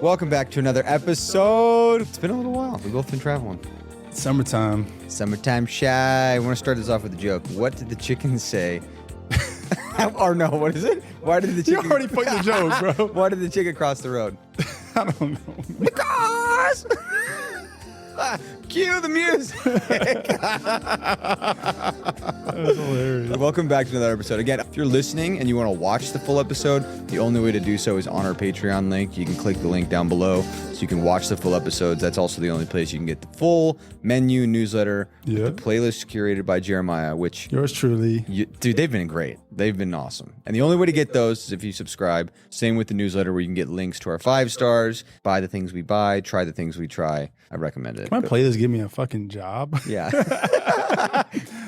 Welcome back to another episode. It's been a little while. We've both been traveling. Summertime. Summertime shy. I want to start this off with a joke. What did the chicken say? Or no, what is it? Why did the chicken... You already fucked the joke, bro. Why did the chicken cross the road? I don't know. Because... Cue the music. That's hilarious. Welcome back to another episode. Again, if you're listening and you want to watch the full episode, the only way to do so is on our Patreon link. You can click the link down below so you can watch the full episodes. That's also the only place you can get the full menu newsletter, with the playlist curated by Jeremiah, which... Yours truly. Dude, they've been great. They've been awesome. And the only way to get those is if you subscribe. Same with the newsletter where you can get links to our 5 stars, buy the things we buy, try the things we try. I recommend it. Can my playlist give me a fucking job? Yeah.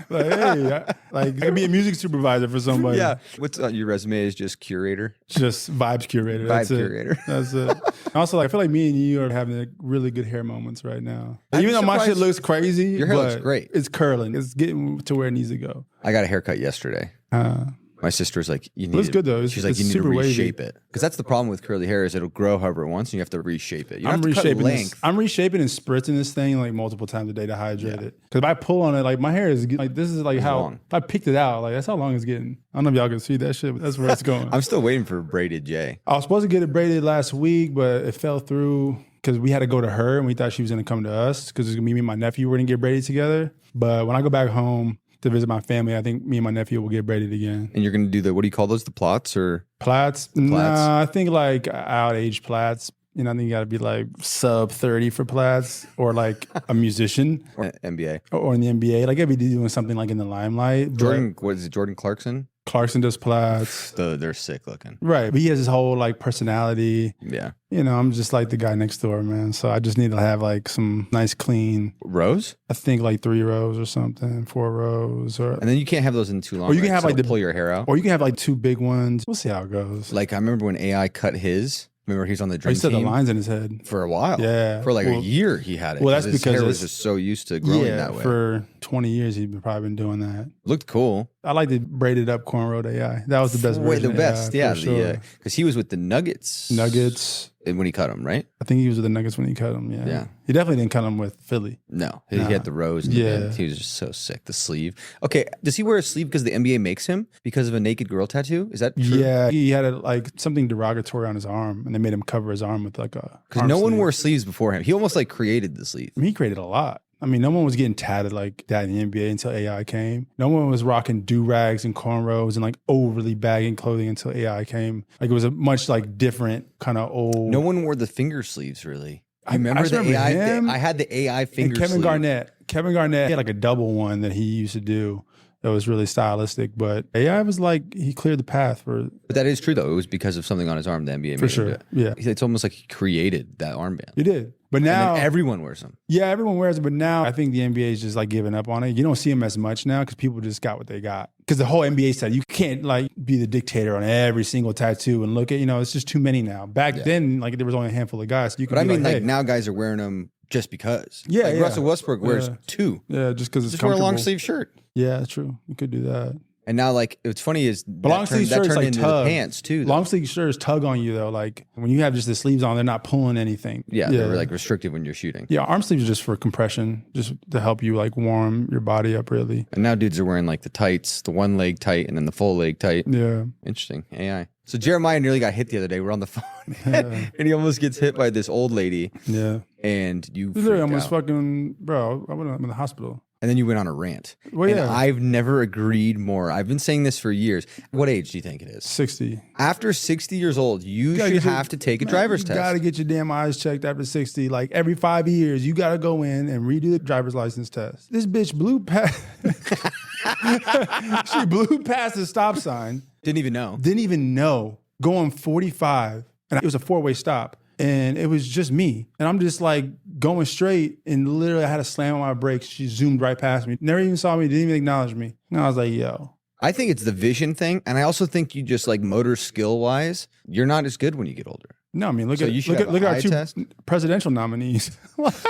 Like, hey, I could be a music supervisor for somebody. Yeah. What's on your resume is just curator? Just vibes curator. Vibe curator. That's it. Also, I feel like me and you are having really good hair moments right now. I'm Even though my surprised- shit looks crazy, Your hair looks great. It's curling. It's getting to where it needs to go. I got a haircut yesterday. My sister's like, you need looks good though. She's like, you need to reshape it. Because that's the problem with curly hair is it'll grow however it wants and you have to reshape it. You don't have to cut length. I'm reshaping and spritzing this thing like multiple times a day to hydrate it. Because if I pull on it, like my hair is like, this is like how, long. if I picked it out, like that's how long it's getting. I don't know if y'all can see that shit, but that's where it's going. I'm still waiting for braided J. I was supposed to get it braided last week, but it fell through because we had to go to her and we thought she was going to come to us because me and my nephew were going to get braided together. But when I go back home to visit my family, I think me and my nephew will get braided again. And you're going to do the, what do you call those? The plots or? Plaits? Nah, I think like out-age plaits. You know, I think you got to be like sub 30 for plaits or like a musician. Or NBA. Or in the NBA. Like, I'd be doing something like in the limelight. Jordan, what is it? Jordan Clarkson? Clarkson does plaits. They're sick looking. Right. But he has his whole like personality. Yeah. You know, I'm just like the guy next door, man. So I just need to have like some nice clean. Rows? I think like 3 rows or something, 4 rows. Or And then you can't have those in too long. Or you can have so like pull your hair out. Or you can have like 2 big ones. We'll see how it goes. Like I remember when AI cut his. Remember he was on the dream He said team the lines in his head. for a while. Yeah. For like a year he had it. Well, that's his because hair was just so used to growing that way. For 20 years he's probably been doing that. Looked cool. I like the braided up cornrowed AI. That was the best Way version. the best. Yeah. Sure. Because he was with the Nuggets. And when he cut him, right? I think he was with the Nuggets when he cut him. Yeah. Yeah. He definitely didn't cut him with Philly. No. He had the rows. And he was just so sick. The sleeve. Okay. Does he wear a sleeve because the NBA makes him because of a naked girl tattoo? Is that true? Yeah. He had like something derogatory on his arm and they made him cover his arm with like a. Because no one wore sleeves before him. He almost like created the sleeve. I mean, he created a lot. I mean, no one was getting tatted like that in the NBA until AI came. No one was rocking do-rags and cornrows and like overly bagging clothing until AI came. Like it was a much like different kind of old. No one wore the finger sleeves really. I remember the remember AI. him I had the AI finger and Kevin sleeve. Garnett. Kevin Garnett had like a double one that he used to do. That was really stylistic, but AI was like, he cleared the path for. But that is true though. It was because of something on his arm. The NBA For made sure. him do it. Yeah. It's almost like he created that armband. He did. But now And then everyone wears them. Yeah, everyone wears it. But now I think the NBA is just like giving up on it. You don't see them as much now because people just got what they got. Because the whole NBA said you can't like be the dictator on every single tattoo and look at, it's just too many now. Back then, like there was only a handful of guys. So you could But I mean, like, like hey. now guys are wearing them just because. Yeah, like yeah. Russell Westbrook wears 2. Yeah, just because it's Just wear a comfortable. long sleeve shirt. Yeah, that's true. You could do that. And now, like, what's funny is Long sleeve that shirts turned like into tug. the pants too. Though. Long sleeve shirts tug on you though. Like when you have just the sleeves on, they're not pulling anything. Yeah, they're like restricted when you're shooting. Yeah, arm sleeves are just for compression, just to help you like warm your body up really. And now dudes are wearing like the tights, the one leg tight, and then the full leg tight. Yeah. Interesting. AI. So Jeremiah nearly got hit the other day. We're on the phone, and he almost gets hit by this old lady. Yeah. And you Literally freaked almost out. fucking, bro, I'm in the hospital. And then you went on a rant. Well, and yeah. I've never agreed more. I've been saying this for years. What age do you think it is? 60. After 60 years old, you should have to take a driver's test. You got to get your damn eyes checked after 60. Like every 5 years, you got to go in and redo the driver's license test. This bitch blew past. She blew past the stop sign. Didn't even know. Didn't even know. Going 45. And it was a 4-way stop. And it was just me. And I'm just like going straight. And literally I had to slam on my brakes. She zoomed right past me. Never even saw me. Didn't even acknowledge me. And I was like, yo. I think it's the vision thing. And I also think you just like motor skill wise, you're not as good when you get older. No, I mean, look So you should at have an our eye 2 test? presidential nominees.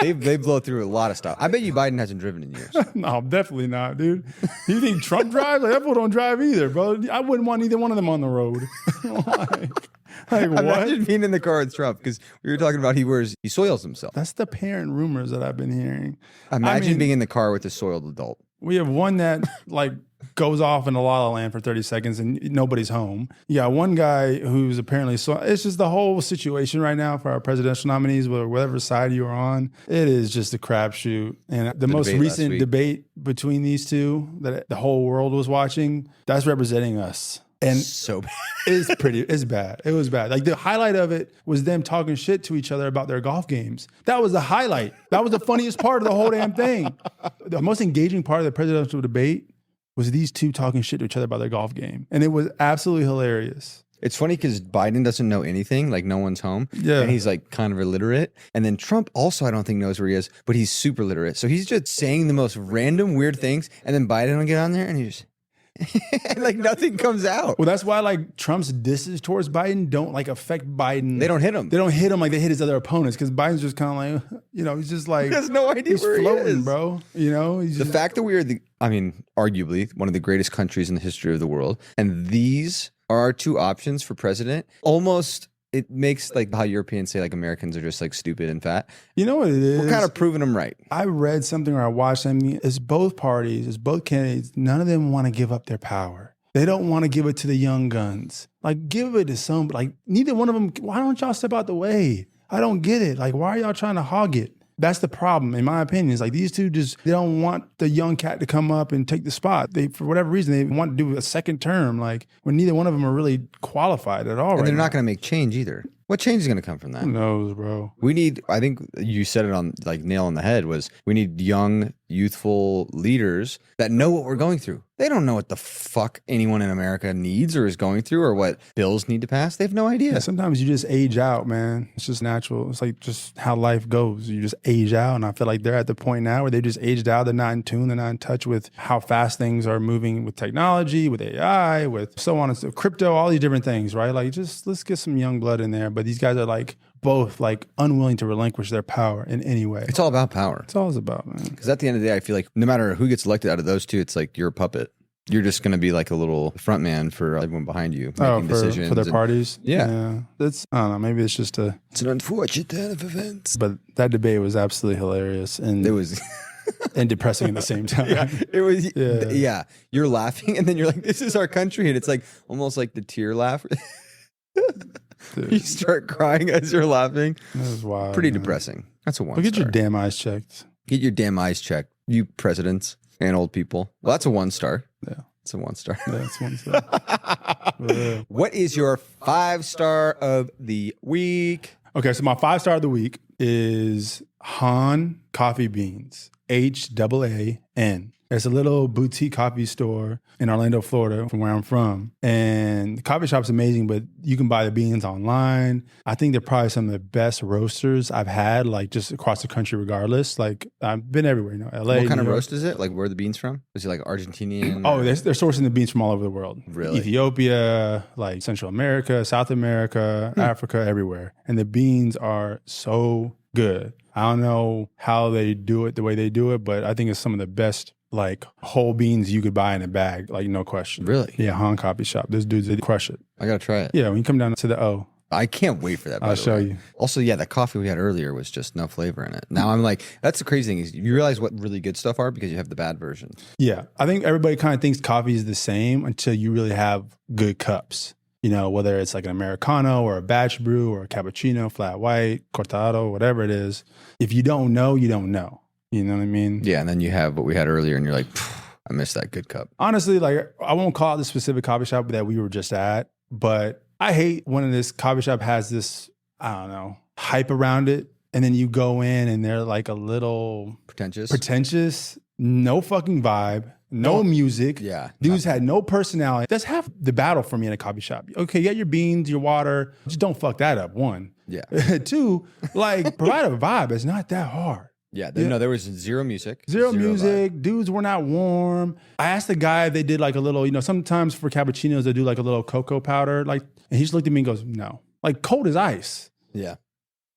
They blow through a lot of stuff. I bet you Biden hasn't driven in years. No, definitely not, dude. You think Trump drives? Like, that fool don't drive either, bro. I wouldn't want either one of them on the road. Like, Like, what? Imagine being in the car with Trump, because we were talking about he soils himself. That's the parent rumors that I've been hearing. Imagine being in the car with a soiled adult. We have one that like goes off in a La La Land for 30 seconds and nobody's home. You got one guy who's apparently it's just the whole situation right now for our presidential nominees, whatever side you are on. It is just a crapshoot. And the most recent debate between these two that the whole world was watching, that's representing us. And so bad. It's bad. It was bad. Like the highlight of it was them talking shit to each other about their golf games. That was the highlight. That was the funniest part of the whole damn thing. The most engaging part of the presidential debate was these two talking shit to each other about their golf game. And it was absolutely hilarious. It's funny because Biden doesn't know anything, like no one's home. Yeah. And he's like kind of illiterate. And then Trump also, I don't think knows where he is, but he's super literate. So he's just saying the most random weird things. And then Biden will get on there and he just... and like nothing comes out. Well, that's why like Trump's disses towards Biden don't like affect Biden. They don't hit him. They don't hit him like they hit his other opponents, because Biden's just kind of like, he's just like, he has no idea where floating, he is, bro. He's the fact that we are arguably one of the greatest countries in the history of the world, and these are our two options for president. Almost, it makes like how Europeans say like Americans are just like stupid and fat. You know what it is? We're kind of proving them right. I read something or I watched something. It's both parties, it's both candidates. None of them want to give up their power. They don't want to give it to the young guns. Like, give it to some, like, neither one of them. Why don't y'all step out the way? I don't get it. Like, why are y'all trying to hog it? That's the problem, in my opinion. Is like these two they don't want the young cat to come up and take the spot. They, for whatever reason, they want to do a second term, like when neither one of them are really qualified at all. And they're not going to make change either. What change is going to come from that? Who knows, bro? We need, I think you said it on like nail on the head, was we need young, youthful leaders that know what we're going through. They don't know what the fuck anyone in America needs or is going through or what bills need to pass. They have no idea. Yeah, sometimes you just age out, man. It's just natural. It's like just how life goes. You just age out. And I feel like they're at the point now where they just aged out. They're not in tune. They're not in touch with how fast things are moving with technology, with AI, with so on and so crypto, all these different things, right? Like just let's get some young blood in there. But these guys are like both like unwilling to relinquish their power in any way. It's all about power. It's all about, man. Because at the end of the day, I feel like no matter who gets elected out of those two, it's like you're a puppet. You're just going to be like a little front man for everyone behind you making decisions. For their parties? Yeah. That's, I don't know, maybe it's just it's an unfortunate turn of events. But that debate was absolutely hilarious. And it was... and depressing at the same time. Yeah, it was. Yeah, you're laughing, and then you're like, "This is our country," and it's like almost like the tear laugh. You start crying as you're laughing. That was wild. Pretty depressing. That's a one. Get your damn eyes checked. Get your damn eyes checked. You presidents and old people. Well, that's a 1 star. Yeah, it's a 1 star. Yeah, it's 1 star. What is your 5-star of the week? Okay, so my 5-star of the week is Han Coffee Beans. HAAN. It's a little boutique coffee store in Orlando, Florida, from where I'm from. And the coffee shop's amazing, but you can buy the beans online. I think they're probably some of the best roasters I've had, like just across the country regardless. Like I've been everywhere, LA. What kind of roast is it? Like where are the beans from? Is it like Argentinian? Oh, they're sourcing the beans from all over the world. Really? Ethiopia, like Central America, South America, Africa, everywhere. And the beans are so good. I don't know how they do it the way they do it, but I think it's some of the best like whole beans you could buy in a bag, like no question. Really? Yeah, Han Coffee Shop. Those dudes, they crush it. I gotta try it. Yeah, when you come down to the O. I can't wait for that. I'll show you. Also, yeah, that coffee we had earlier was just no flavor in it. Now I'm like, that's the crazy thing is you realize what really good stuff are because you have the bad versions. Yeah, I think everybody kind of thinks coffee is the same until you really have good cups. You know, whether it's like an Americano or a batch brew or a cappuccino, flat white, cortado, whatever it is. If you don't know, you don't know. You know what I mean? Yeah, and then you have what we had earlier and you're like, I missed that good cup. Honestly, like I won't call out the specific coffee shop that we were just at, but I hate when this coffee shop has this, I don't know, hype around it. And then you go in and they're like a little pretentious, no fucking vibe. No music. Yeah. Dudes had no personality. That's half the battle for me in a coffee shop. Okay, get your beans, your water. Just don't fuck that up, 1. Yeah. 2, like provide a vibe. It's not that hard. Yeah. No, there was zero music. Zero music. Vibe. Dudes were not warm. I asked the guy if they did like a little, sometimes for cappuccinos, they do like a little cocoa powder. Like, and he just looked at me and goes, no. Like cold as ice. Yeah.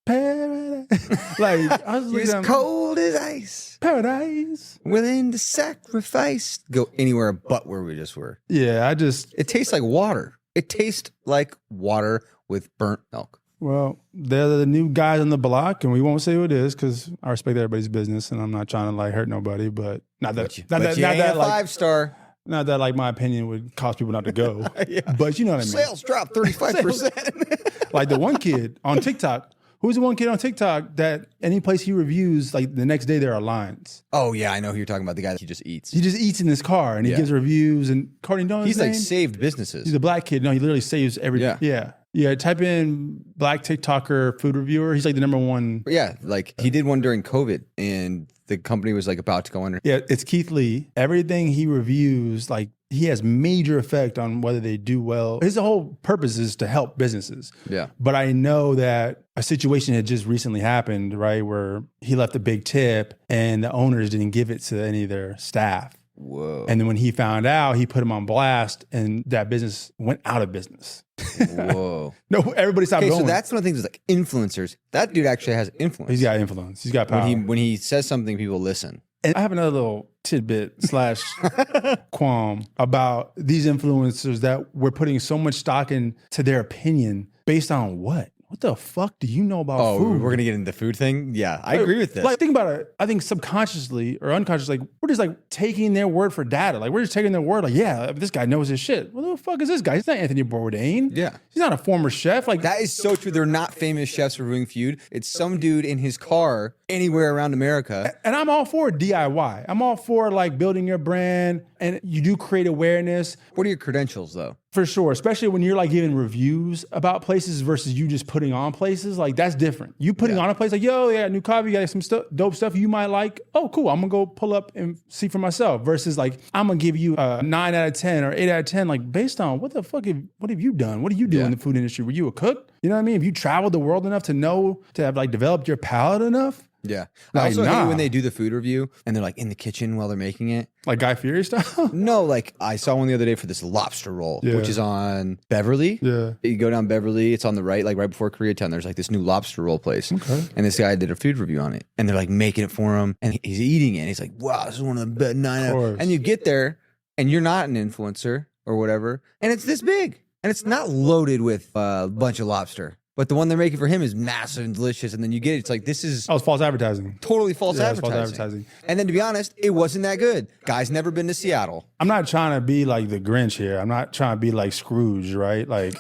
Like I was looking at cold as ice. Paradise. Willing to sacrifice. Go anywhere but where we just were. Yeah, it tastes like water. It tastes like water with burnt milk. Well, they're the new guys on the block, and we won't say who it is because I respect everybody's business, and I'm not trying to like hurt nobody. But not that, But you ain't a like, 5-star. not that like my opinion would cause people not to go. Yeah. But you know what I mean. Sales dropped 35%. Like the one kid on TikTok. Who's the one kid on TikTok that any place he reviews, like the next day there are lines? Oh yeah, I know who you're talking about. The guy that he just eats. He just eats in his car and he gives reviews. And Cardi, you know his He's name? like saved businesses. He's a black kid. No, he literally saves every. Yeah. Type in black TikToker food reviewer. He's like the number one. Yeah, like he did one during COVID, and the company was like about to go under. Yeah, it's Keith Lee. Everything he reviews, like he has major effect on whether they do well. His whole purpose is to help businesses. Yeah. But I know that a situation had just recently happened, right, where he left a big tip and the owners didn't give it to any of their staff. Whoa. And then when he found out, he put him on blast and that business went out of business. Whoa. No, everybody stopped going. So that's one of the things is like influencers. That dude actually has influence. He's got influence. He's got power. When he says something, people listen. And I have another little tidbit / qualm about these influencers that we're putting so much stock into their opinion based on what? What the fuck do you know about food? We're going to get into the food thing? Yeah, I agree with this. Like, think about it. I think subconsciously or unconsciously, like, we're just like taking their word for data. Like, we're just taking their word. Like, yeah, this guy knows his shit. What the fuck is this guy? He's not Anthony Bourdain. Yeah. He's not a former chef. Like, that is so true. They're not famous chefs reviewing food. It's some dude in his car anywhere around America. And I'm all for DIY. I'm all for like building your brand and you do create awareness. What are your credentials though? For sure, especially when you're like giving reviews about places versus you just putting on places, like that's different. You putting on a place like, yo, yeah, new coffee, got some dope stuff you might like. Oh, cool, I'm gonna go pull up and see for myself. Versus like, I'm gonna give you a 9 out of 10 or 8 out of 10, like based on what the fuck, what have you done? What do you do in the food industry? Were you a cook? You know what I mean? Have you traveled the world enough to know, to have like developed your palate enough? Yeah. Like, I also hate when they do the food review and they're like in the kitchen while they're making it. Like Guy Fieri style? No, like I saw one the other day for this lobster roll, which is on Beverly. Yeah. You go down Beverly, it's on the right, like right before Koreatown. There's like this new lobster roll place. Okay. And this guy did a food review on it. And they're like making it for him. And he's eating it. And he's like, wow, this is one of the best 9 out. And you get there and you're not an influencer or whatever. And it's this big. And it's not loaded with a bunch of lobster. But the one they're making for him is massive and delicious. And then you get it. It's like, this is... Oh, it's false advertising. Totally false advertising. False advertising. And then to be honest, it wasn't that good. Guy's never been to Seattle. I'm not trying to be like the Grinch here. I'm not trying to be like Scrooge, right? Like,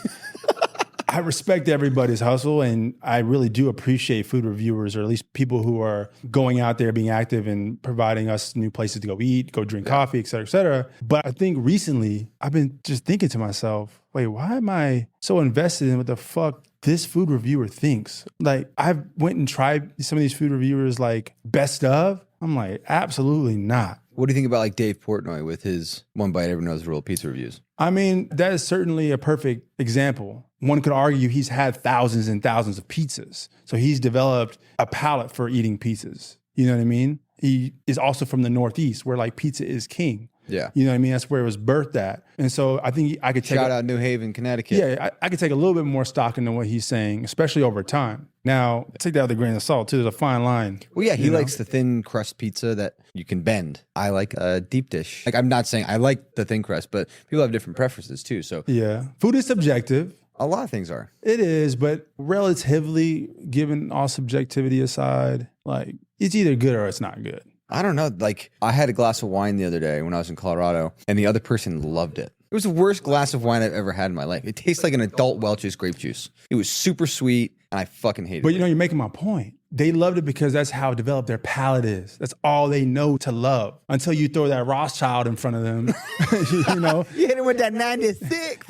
I respect everybody's hustle and I really do appreciate food reviewers or at least people who are going out there being active and providing us new places to go eat, go drink coffee, et cetera, et cetera. But I think recently I've been just thinking to myself, wait, why am I so invested in what the fuck this food reviewer thinks? Like, I went and tried some of these food reviewers like best of. I'm like, absolutely not. What do you think about like Dave Portnoy with his one bite everyone knows the rule pizza reviews? I mean, that is certainly a perfect example. One could argue he's had thousands and thousands of pizzas. So he's developed a palate for eating pizzas. You know what I mean? He is also from the Northeast where like pizza is king. Yeah. You know what I mean? That's where it was birthed at. And so I think I could take... Shout out New Haven, Connecticut. Yeah, I could take a little bit more stock into what he's saying, especially over time. Now, take that with a grain of salt, too. There's a fine line. Well, yeah, he likes the thin crust pizza that you can bend. I like a deep dish. Like, I'm not saying I like the thin crust, but people have different preferences, too. So yeah. Food is subjective. A lot of things are. It is, but relatively, given all subjectivity aside, like, it's either good or it's not good. I don't know. Like, I had a glass of wine the other day when I was in Colorado, and the other person loved it. It was the worst glass of wine I've ever had in my life. It tastes like an adult Welch's grape juice. It was super sweet, and I fucking hated it. But you know, you're making my point. They loved it because that's how developed their palate is. That's all they know to love. Until you throw that Rothschild in front of them, you know. You hit it with that 96.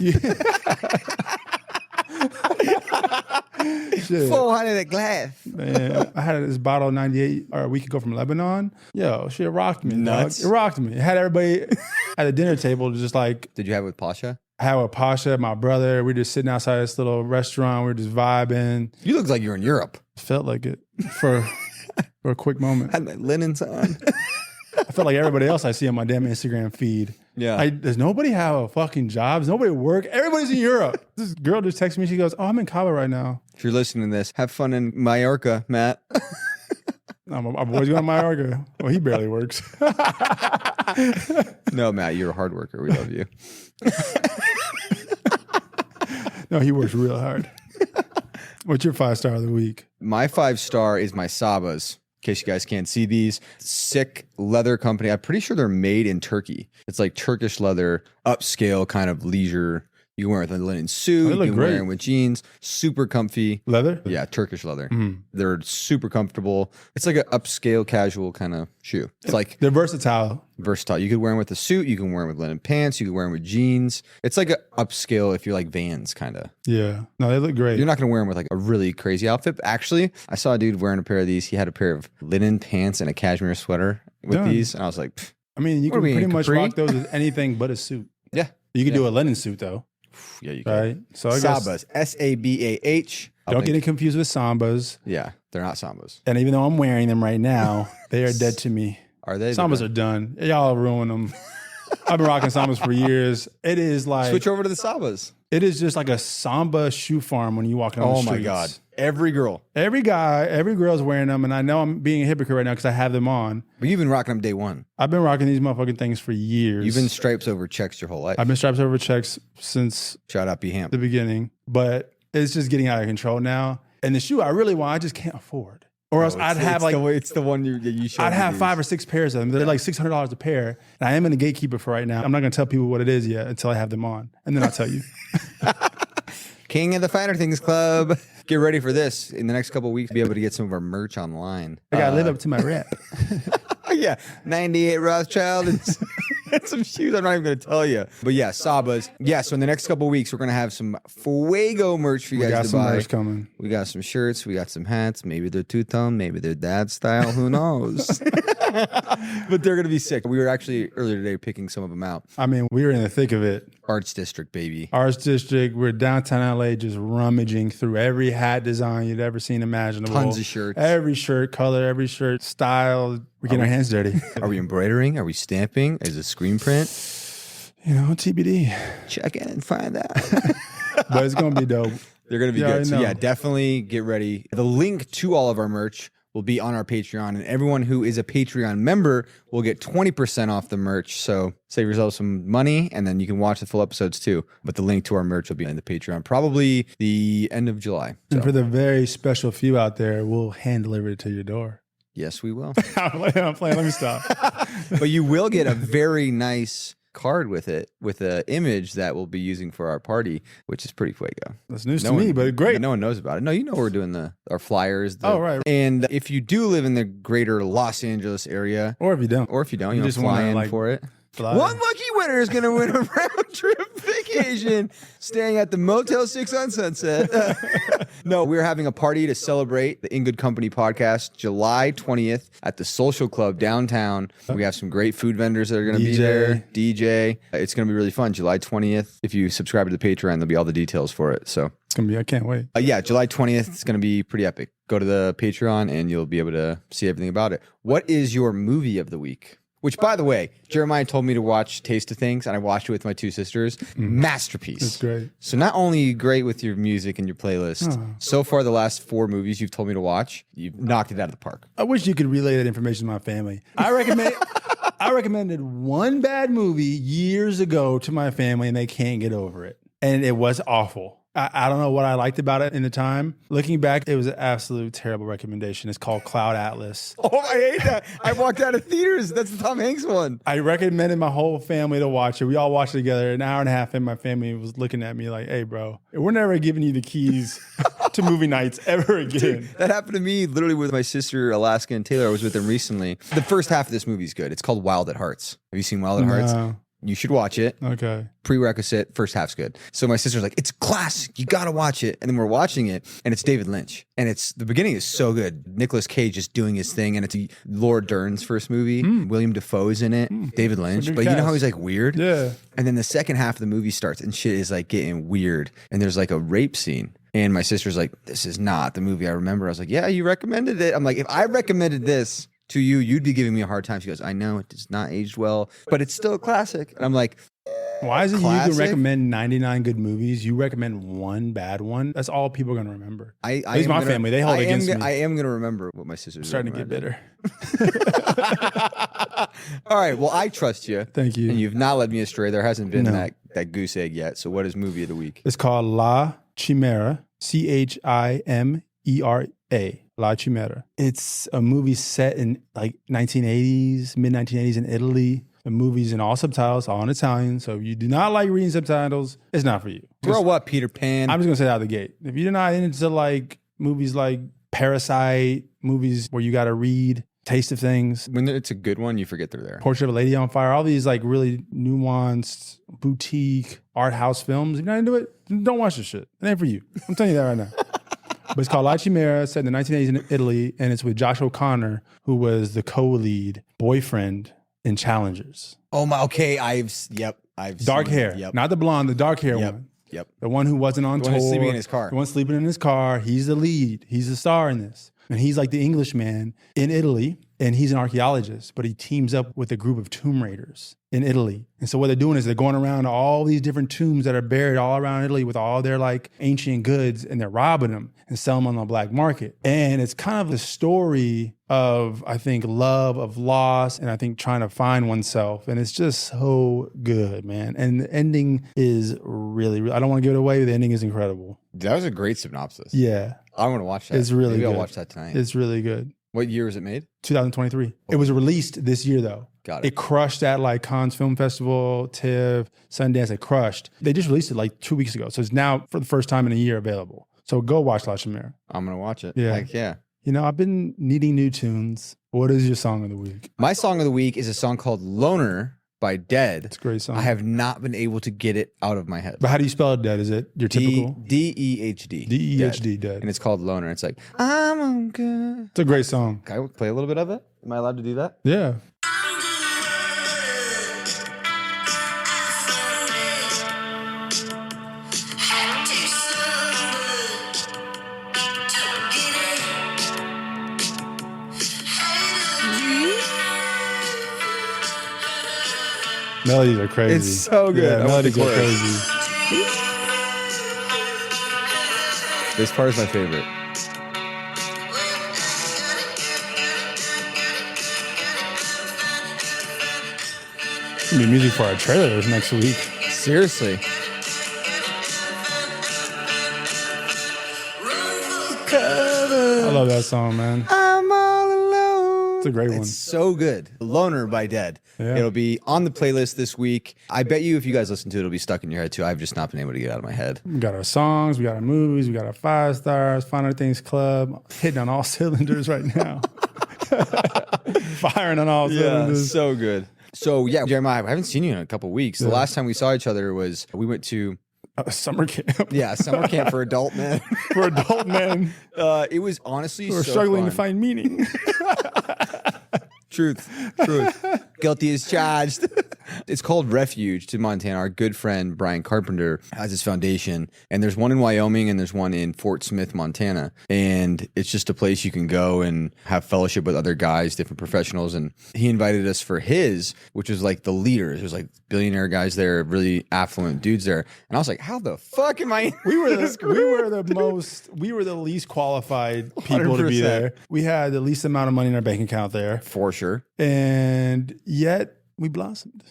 Shit. 400 a glass. Man, I had this bottle of 98 or a week ago from Lebanon. Yo, shit rocked me. Nuts. Dog. It rocked me. It had everybody at the dinner table just like... Did you have it with Pasha? I had with Pasha, my brother. We were just sitting outside this little restaurant. We were just vibing. You look like you're in Europe. Felt like it for a quick moment. Had my linens on. I felt like everybody else I see on my damn Instagram feed. Yeah. Does nobody have a fucking job? Does nobody work? Everybody's in Europe. This girl just texted me. She goes, oh, I'm in Cabo right now. If you're listening to this, have fun in Mallorca, Matt. No, my boy's going to Mallorca. Well, he barely works. No, Matt, you're a hard worker. We love you. No, he works real hard. What's your 5-star of the week? My 5-star is my Sabas. In case you guys can't see these, sick leather company. I'm pretty sure they're made in Turkey. It's like Turkish leather, upscale kind of leisure. You can wear it with a linen suit. You can wear it with jeans. Super comfy. Leather? Yeah, Turkish leather. They're super comfortable. It's like an upscale, casual kind of shoe. It's like they're versatile. Versatile. You could wear them with a suit. You can wear them with linen pants. You can wear them with jeans. It's like an upscale if you're like Vans kind of. Yeah. No, they look great. You're not going to wear them with like a really crazy outfit. But actually, I saw a dude wearing a pair of these. He had a pair of linen pants and a cashmere sweater with these. And I was like, pfft. I mean, you can pretty much rock those with anything but a suit. Yeah. You can do a linen suit though. Yeah, you can. Right. So I guess Sabas. Sabah. Don't get it confused with Sambas. Yeah, they're not Sambas. And even though I'm wearing them right now, they are dead to me. Are they? Sambas are done. Y'all ruin them. I've been rocking Sambas for years. It is like switch over to the Sabas. It is just like a Samba shoe farm when you walk on the streets. Oh my God. Every girl. Every guy, every girl's wearing them. And I know I'm being a hypocrite right now because I have them on. But you've been rocking them day one. I've been rocking these motherfucking things for years. You've been stripes over checks your whole life. I've been stripes over checks since Shout out B-Ham. the beginning. But it's just getting out of control now. And the shoe I really want, I just can't afford. Or else I'd have like it's the one you showed. I'd have 5 or 6 pairs of them. They're like $600 a pair. And I am in a gatekeeper for right now. I'm not going to tell people what it is yet until I have them on, and then I'll tell you. King of the Finer Things Club. Get ready for this. In the next couple of weeks, be able to get some of our merch online. I gotta live up to my rep. Yeah, 98 Rothschild and some shoes. I'm not even going to tell you. But yeah, Sabas. Yeah, so in the next couple of weeks, we're going to have some Fuego merch for you guys to buy. We got some merch coming. We got some shirts. We got some hats. Maybe they're two-tone. Maybe they're dad style. Who knows? But they're going to be sick. We were actually earlier today picking some of them out. I mean, we were in the thick of it. Arts District, baby. Arts District. We're downtown LA just rummaging through every hat design you'd ever seen imaginable. Tons of shirts. Every shirt color, every shirt style. We're getting our hands dirty. Are we embroidering? Are we stamping? Is it screen print? You know, TBD. Check in and find out. But it's going to be dope. They're going to be good. So yeah, definitely get ready. The link to all of our merch will be on our Patreon, and everyone who is a Patreon member will get 20% off the merch. So save yourself some money, and then you can watch the full episodes too. But the link to our merch will be in the Patreon, probably the end of July. So. And for the very special few out there, we'll hand deliver it to your door. Yes, we will. I'm playing. Let me stop. But you will get a very nice card with it, with an image that we'll be using for our party, which is pretty fuego. That's news to me, but great. No one knows about it. No, you know we're doing our flyers. Right. And if you do live in the greater Los Angeles area, or if you don't, you just fly in for it. One lucky winner is going to win a round trip vacation staying at the Motel 6 on Sunset. No, we're having a party to celebrate the In Good Company podcast July 20th at the Social Club downtown. We have some great food vendors that are going to be there. DJ. It's going to be really fun. July 20th. If you subscribe to the Patreon, there'll be all the details for it. So it's going to be, I can't wait. Yeah, July 20th. It's going to be pretty epic. Go to the Patreon and you'll be able to see everything about it. What is your movie of the week? Which, by the way, Jeremiah told me to watch Taste of Things, and I watched it with my 2 sisters. Masterpiece. That's great. So not only great with your music and your playlist, so far the last 4 movies you've told me to watch, you've knocked it out of the park. I wish you could relay that information to my family. I recommended one bad movie years ago to my family, and they can't get over it. And it was awful. I don't know what I liked about it in the time. Looking back, it was an absolute terrible recommendation. It's called Cloud Atlas. Oh, I hate that. I walked out of theaters. That's the Tom Hanks one. I recommended my whole family to watch it. We all watched it together. An hour and a half in, my family was looking at me like, hey, bro, we're never giving you the keys to movie nights ever again. Dude, that happened to me literally with my sister, Alaska and Taylor. I was with them recently. The first half of this movie is good. It's called Wild at Hearts. Have you seen Wild at Hearts? No. You should watch it. Okay. Prerequisite, first half's good. So my sister's like, it's classic. You got to watch it. And then we're watching it, and it's David Lynch. And the beginning is so good. Nicolas Cage just doing his thing, and it's Laura Dern's first movie. William Dafoe's in it. David Lynch. But you know how he's like weird? Yeah. And then the second half of the movie starts, and shit is like getting weird. And there's like a rape scene. And my sister's like, this is not the movie I remember. I was like, yeah, you recommended it. I'm like, if I recommended this to you, you'd be giving me a hard time. She goes, I know it does not age well, but it's still a classic. And I'm like, why is it classic? You can recommend 99 good movies? You recommend one bad one? That's all people are going to remember. At least my family, they hold it against me. I am going to remember what my sister's starting to get bitter. All right. Well, I trust you. Thank you. And you've not led me astray. There hasn't been that goose egg yet. So what is movie of the week? It's called La Chimera. Chimera. La Chimera. It's a movie set in like 1980s, mid 1980s in Italy. The movie's in all subtitles, all in Italian. So if you do not like reading subtitles, it's not for you. Throw up, Peter Pan. I'm just gonna say it out of the gate. If you're not into like movies like Parasite, movies where you got to read, Taste of Things, When it's a good one, you forget they're there. Portrait of a Lady on Fire, all these like really nuanced boutique art house films. If you're not into it, don't watch this shit. It ain't for you. I'm telling you that right now. But it's called La Chimera, set in the 1980s in Italy, and it's with Josh O'Connor, who was the co-lead boyfriend in Challengers. Oh my, okay, I've Dark seen hair, it. Yep. not the blonde, the dark hair Yep. one. Yep. The one who wasn't on The tour. one who's sleeping in his car. The one sleeping in his car. He's the lead. He's the star in this. And he's like the Englishman in Italy, and he's an archaeologist, but he teams up with a group of tomb raiders in Italy. And so what they're doing is they're going around to all these different tombs that are buried all around Italy with all their like ancient goods, and they're robbing them and selling them on the black market. And it's kind of a story of, I think, love, of loss, and I think trying to find oneself. And it's just so good, man. And the ending is really, I don't want to give it away, but the ending is incredible. That was a great synopsis. Yeah. I want to watch that. It's really Maybe good. I'll watch that tonight. It's really good. What year was it made? 2023. It was released this year, though. Got it. It crushed at like Cannes Film Festival, TIFF, Sundance. It crushed. They just released it like 2 weeks ago. So it's now for the first time in a year available. So go watch La Chimera. I'm going to watch it. Yeah. Heck yeah. You know, I've been needing new tunes. What is your song of the week? My song of the week is a song called Loner by Dead. It's a great song. I have not been able to get it out of my head. But how do you spell Dead? Is it your typical? D-E-H-D. D-E-H-D, Dead. And it's called Loner. It's like, I'm good. It's a great song. Can I play a little bit of it? Am I allowed to do that? Yeah. Melodies are crazy. It's so good. Yeah, I want the melodies are chorus. crazy. This part is my favorite. It's gonna be music for our trailers next week. Seriously. I love that song, man. I'm all alone. It's a great one. It's so good. Loner by Dead. Yeah. It'll be on the playlist this week. I bet you if you guys listen to it, it'll be stuck in your head too. I've just not been able to get it out of my head. We got our songs, we got our movies, we got our 5 stars, Finer Things Club, hitting on all cylinders right now. Firing on all cylinders. so good. So yeah, Jeremiah, I haven't seen you in a couple weeks. The last time we saw each other was we went to Summer camp. summer camp for adult men. For adult men It was honestly who are so struggling fun. to find meaning. Truth. Guilty as charged. It's called Refuge to Montana. Our good friend Brian Carpenter has his foundation, and there's one in Wyoming and there's one in Fort Smith, Montana. And it's just a place you can go and have fellowship with other guys, different professionals. And he invited us for his, which was like the leaders. It was like billionaire guys there, really affluent dudes there. And I was like, how the fuck am I? We were the least qualified people to be 100%. there. We had the least amount of money in our bank account there. For sure. And yet we blossomed.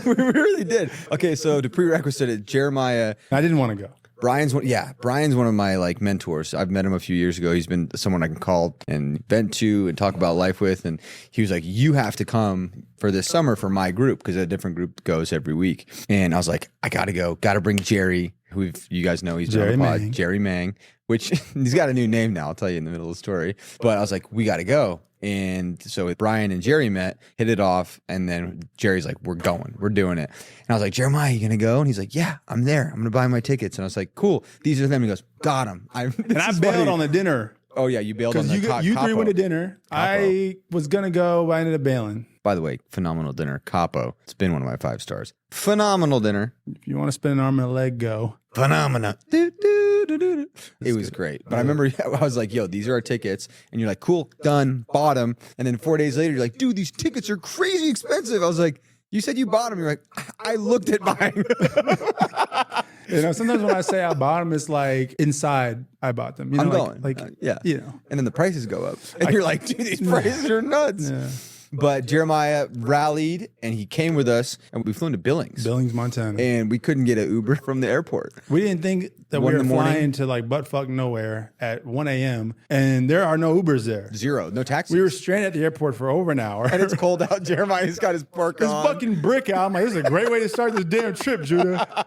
We really did. Okay, so to prerequisite it, Jeremiah. I didn't want to go. Brian's one of my like mentors. I've met him a few years ago. He's been someone I can call and vent to and talk about life with. And he was like, you have to come for this summer for my group, because a different group goes every week. And I was like, I gotta go. Gotta bring Jerry, who you guys know, he's been on the pod, Jerry Mang, which he's got a new name now. I'll tell you in the middle of the story. But I was like, we gotta go. And so Brian and Jerry met, hit it off, and then Jerry's like, we're going, we're doing it. And I was like, Jeremiah, you gonna go? And he's like, yeah, I'm there. I'm gonna buy my tickets. And I was like, cool, these are them. And he goes, got them. And I bailed on the dinner. Oh yeah, you bailed on Because the you capo. three went to dinner. I was going to go, but I ended up bailing. By the way, phenomenal dinner. Capo. It's been one of my 5 stars. Phenomenal dinner. If you want to spend an arm and a leg, go. Phenomena. It was great. But I remember I was like, yo, these are our tickets. And you're like, cool, done, bought them. And then 4 days later, you're like, dude, these tickets are crazy expensive. I was like, you said you bought them. You're like, I looked at mine. You know, sometimes when I say I bought them, it's like inside I bought them. You know, I'm going. Like, Yeah. you know. And then the prices go up. And you're like, dude, these prices are nuts. Yeah. But Jeremiah rallied and he came with us and we flew into Billings. Billings, Montana. And we couldn't get an Uber from the airport. We didn't think that we were flying to like buttfuck nowhere at 1 a.m. and there are no Ubers there. Zero. No taxis. We were stranded at the airport for over an hour. And it's cold out. Jeremiah's got his parka on. His fucking brick out. I'm like, this is a great way to start this damn trip, Judah.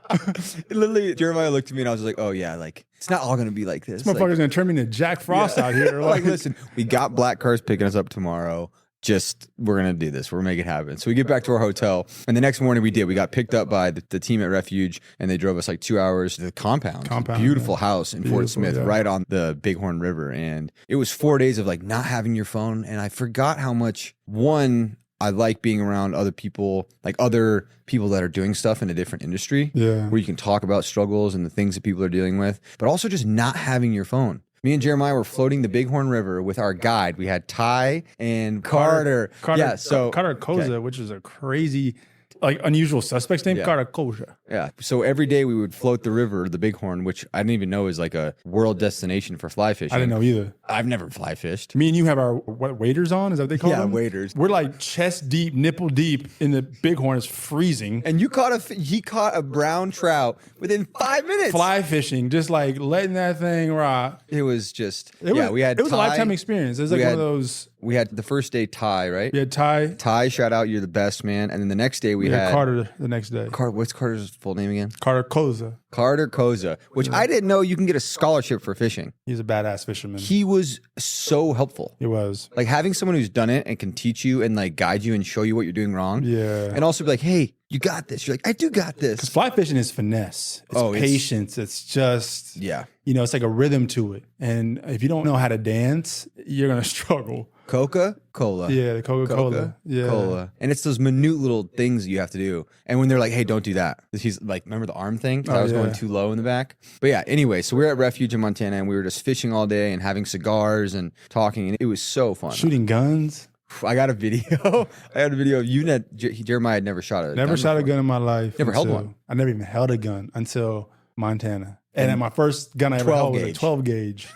Literally, Jeremiah looked at me and I was like, oh yeah, like, it's not all going to be like this. This motherfucker's going to turn me into Jack Frost out here. Like, listen, we got black cars picking us up tomorrow. Just, we're going to do this. We're going to make it happen. So we get back to our hotel. And the next morning we did. We got picked up by the team at Refuge and they drove us like 2 hours to the compound. Beautiful house in Fort Smith, right on the Bighorn River. And it was 4 days of like not having your phone. And I forgot how much, one, I like being around other people, like other people that are doing stuff in a different industry. Yeah. Where you can talk about struggles and the things that people are dealing with, but also just not having your phone. Me and Jeremiah were floating the Bighorn River with our guide. We had Ty and Carter. Carter Koza, which is a crazy, like unusual suspect's name, Carter Koza. Yeah. So every day we would float the river, the Bighorn, which I didn't even know is like a world destination for fly fishing. I didn't know either. I've never fly fished. Me and you have our waders on? Is that what they call them? Yeah, waders. We're like chest deep, nipple deep in the Bighorn. It's freezing. And he caught a brown trout within 5 minutes. Fly fishing, just like letting that thing rock. It was just, it was a lifetime experience. It was like one of those. We had the first day Ty, right? We had Ty. Ty, shout out, you're the best, man. And then the next day we had Carter the next day. What's Carter's full name again? Carter Koza. Carter Koza, which I didn't know you can get a scholarship for fishing. He's a badass fisherman. He was so helpful. He was. Like having someone who's done it and can teach you and like guide you and show you what you're doing wrong. Yeah. And also be like, hey, you got this. You're like, I do got this. Because fly fishing is finesse. It's patience. It's just, it's like a rhythm to it. And if you don't know how to dance, you're going to struggle. Coca-Cola. Yeah, the Coca-Cola. Yeah. Cola. And it's those minute little things you have to do. And when they're like, hey, don't do that. He's like, remember the arm thing? Because I was going too low in the back. But yeah, anyway, so we were at Refuge in Montana and we were just fishing all day and having cigars and talking. And it was so fun. Shooting guns. I got a video. Of you. Jeremiah had never shot a gun. Never shot a gun in my life. Never held one. I never even held a gun until Montana. And my first gun I ever held was a 12 gauge.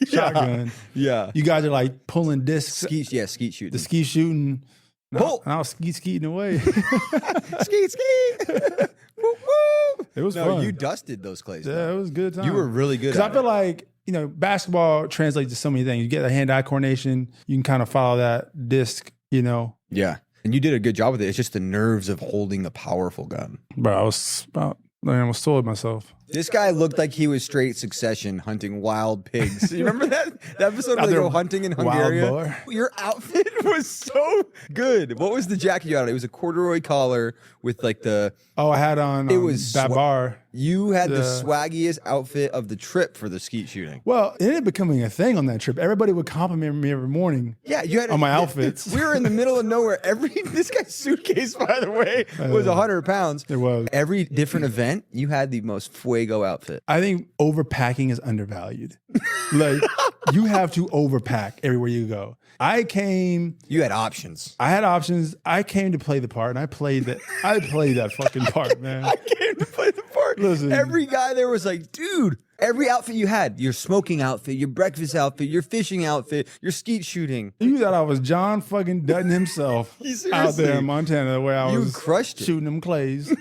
Shotgun. Yeah. You guys are like pulling discs. Skeet shooting. The skeet shooting. And I was skeeting away. Skeet. Woo, woo. It was fun. You dusted those clays. Yeah, it was a good time. You were really good. Because I feel like, basketball translates to so many things. You get the hand-eye coordination. You can kind of follow that disc, Yeah. And you did a good job with it. It's just the nerves of holding the powerful gun. But I was almost told myself. This guy looked like he was straight Succession hunting wild pigs. You remember that episode where they go hunting in Hungary? Your outfit was so good. What was the jacket you had on? It was a corduroy collar with like the... I had on it was Babar. You had the swaggiest outfit of the trip for the skeet shooting. Well, it ended up becoming a thing on that trip. Everybody would compliment me every morning. Yeah, you had on my outfits. We were in the middle of nowhere. This guy's suitcase, by the way, was 100 pounds. It was. Every different event, you had the most fuego outfit. I think overpacking is undervalued. Like, you have to overpack everywhere you go. You had options. I had options. I came to play the part, and I played that fucking part, man. I came to play the part. Listen. Every guy there was like, dude, every outfit you had, your smoking outfit, your breakfast outfit, your fishing outfit, your skeet shooting. You thought I was John fucking Dutton himself out there in Montana, the way I was shooting them clays.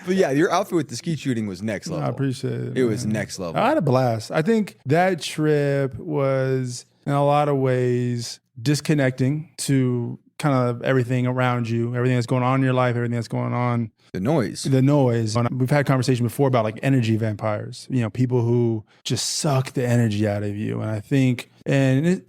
But yeah, your outfit with the skeet shooting was next level. I appreciate it. It was next level. I had a blast. I think that trip was, in a lot of ways, disconnecting to kind of everything around you, everything that's going on in your life, everything that's going on. The noise. We've had conversation before about like energy vampires, people who just suck the energy out of you. And I think,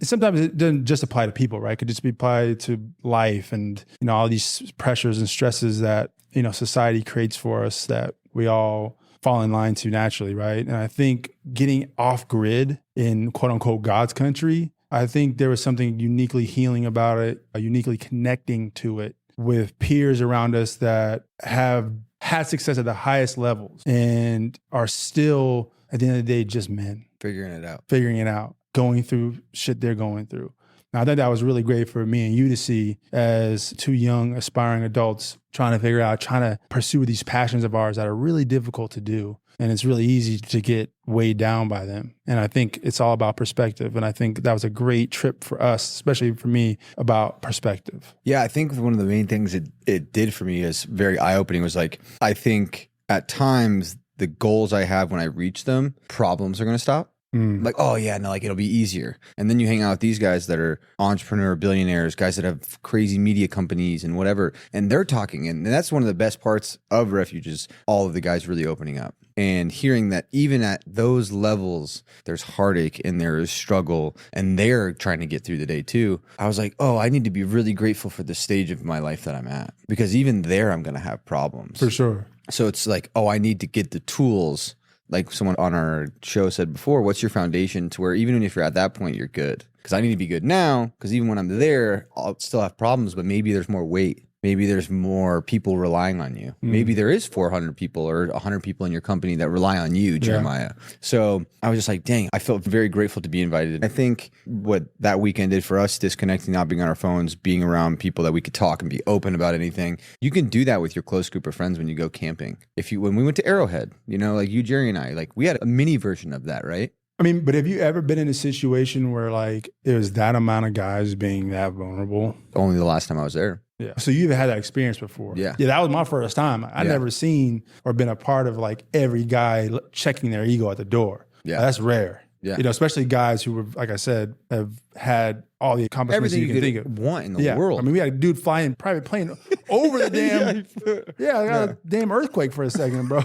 sometimes it doesn't just apply to people, right? It could just be applied to life and, all these pressures and stresses that, society creates for us that we all fall in line to naturally, right? And I think getting off grid in quote unquote God's country, I think there was something uniquely healing about it, uniquely connecting to it with peers around us that have had success at the highest levels and are still, at the end of the day, just men. Figuring it out. Going through shit they're going through. And I think that was really great for me and you to see as two young aspiring adults trying to pursue these passions of ours that are really difficult to do. And it's really easy to get weighed down by them. And I think it's all about perspective. And I think that was a great trip for us, especially for me, about perspective. Yeah, I think one of the main things it did for me is very eye-opening was like, I think at times the goals I have when I reach them, problems are going to stop. Like, oh yeah, no, like it'll be easier. And then you hang out with these guys that are entrepreneur billionaires, guys that have crazy media companies and whatever, and they're talking. And that's one of the best parts of Refuge is all of the guys really opening up and hearing that even at those levels, there's heartache and there is struggle and they're trying to get through the day too. I was like, oh, I need to be really grateful for the stage of my life that I'm at, because even there, I'm going to have problems. For sure. So it's like, oh, I need to get the tools. Like someone on our show said before, what's your foundation to where even if you're at that point, you're good? Because I need to be good now, because even when I'm there, I'll still have problems, but maybe there's more weight. Maybe there's more people relying on you. Maybe there is 400 people or 100 people in your company that rely on you, Jeremiah. Yeah. So I was just like, dang, I felt very grateful to be invited. I think what that weekend did for us, disconnecting, not being on our phones, being around people that we could talk and be open about anything. You can do that with your close group of friends when you go camping. When we went to Arrowhead, like you, Jerry, and I, like we had a mini version of that, right? I mean, but have you ever been in a situation where like it was that amount of guys being that vulnerable? Only the last time I was there. Yeah. So you've had that experience before. Yeah. Yeah, that was my first time. I'd never seen or been a part of like every guy checking their ego at the door. Yeah. That's rare. Yeah. Especially guys who were, like I said, have had all the accomplishments everything you can think of. Want in the world. I mean, we had a dude flying private plane over the damn, I got a damn earthquake for a second, bro.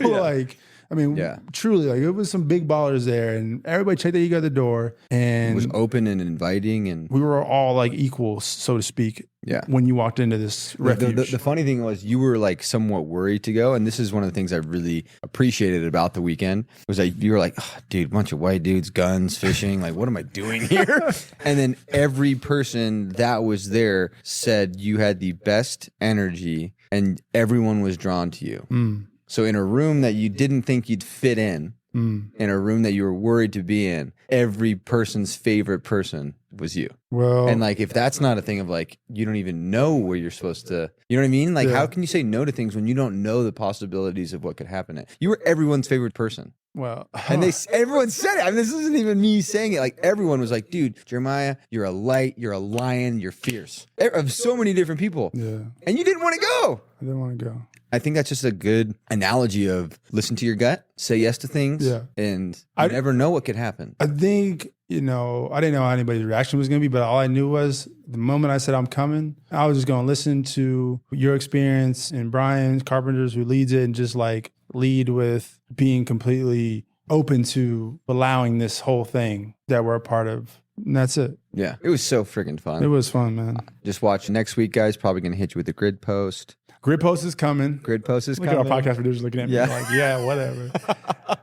Truly, like it was some big ballers there, and everybody checked their ego at the door, and it was open and inviting, and we were all like equals, so to speak. Yeah. When you walked into this refuge. The funny thing was you were like somewhat worried to go. And this is one of the things I really appreciated about the weekend was that you were like, oh, dude, bunch of white dudes, guns, fishing. Like, what am I doing here? And then every person that was there said you had the best energy and everyone was drawn to you. So in a room that you didn't think you'd fit in a room that you were worried to be in, every person's favorite person was you. Well, and like, if that's not a thing of like, you don't even know where you're supposed to, you know what I mean? Like, how can you say no to things when you don't know the possibilities of what could happen? You were everyone's favorite person. Well, and everyone said it. I mean, this isn't even me saying it. Like everyone was like, dude, Jeremiah, you're a light, you're a lion, you're fierce. Of so many different people. Yeah. And you didn't want to go. I didn't want to go. I think that's just a good analogy of listen to your gut, say yes to things, and you never know what could happen. I think, I didn't know how anybody's reaction was going to be, but all I knew was the moment I said I'm coming, I was just going to listen to your experience and Brian Carpenter's, who leads it, and just like lead with being completely open to allowing this whole thing that we're a part of. And that's it. Yeah. It was so freaking fun. It was fun, man. Just watch next week, guys. Probably going to hit you with a grid post. Grid post is coming. Grid post is coming. Look at our podcast producers looking at me like, yeah, whatever.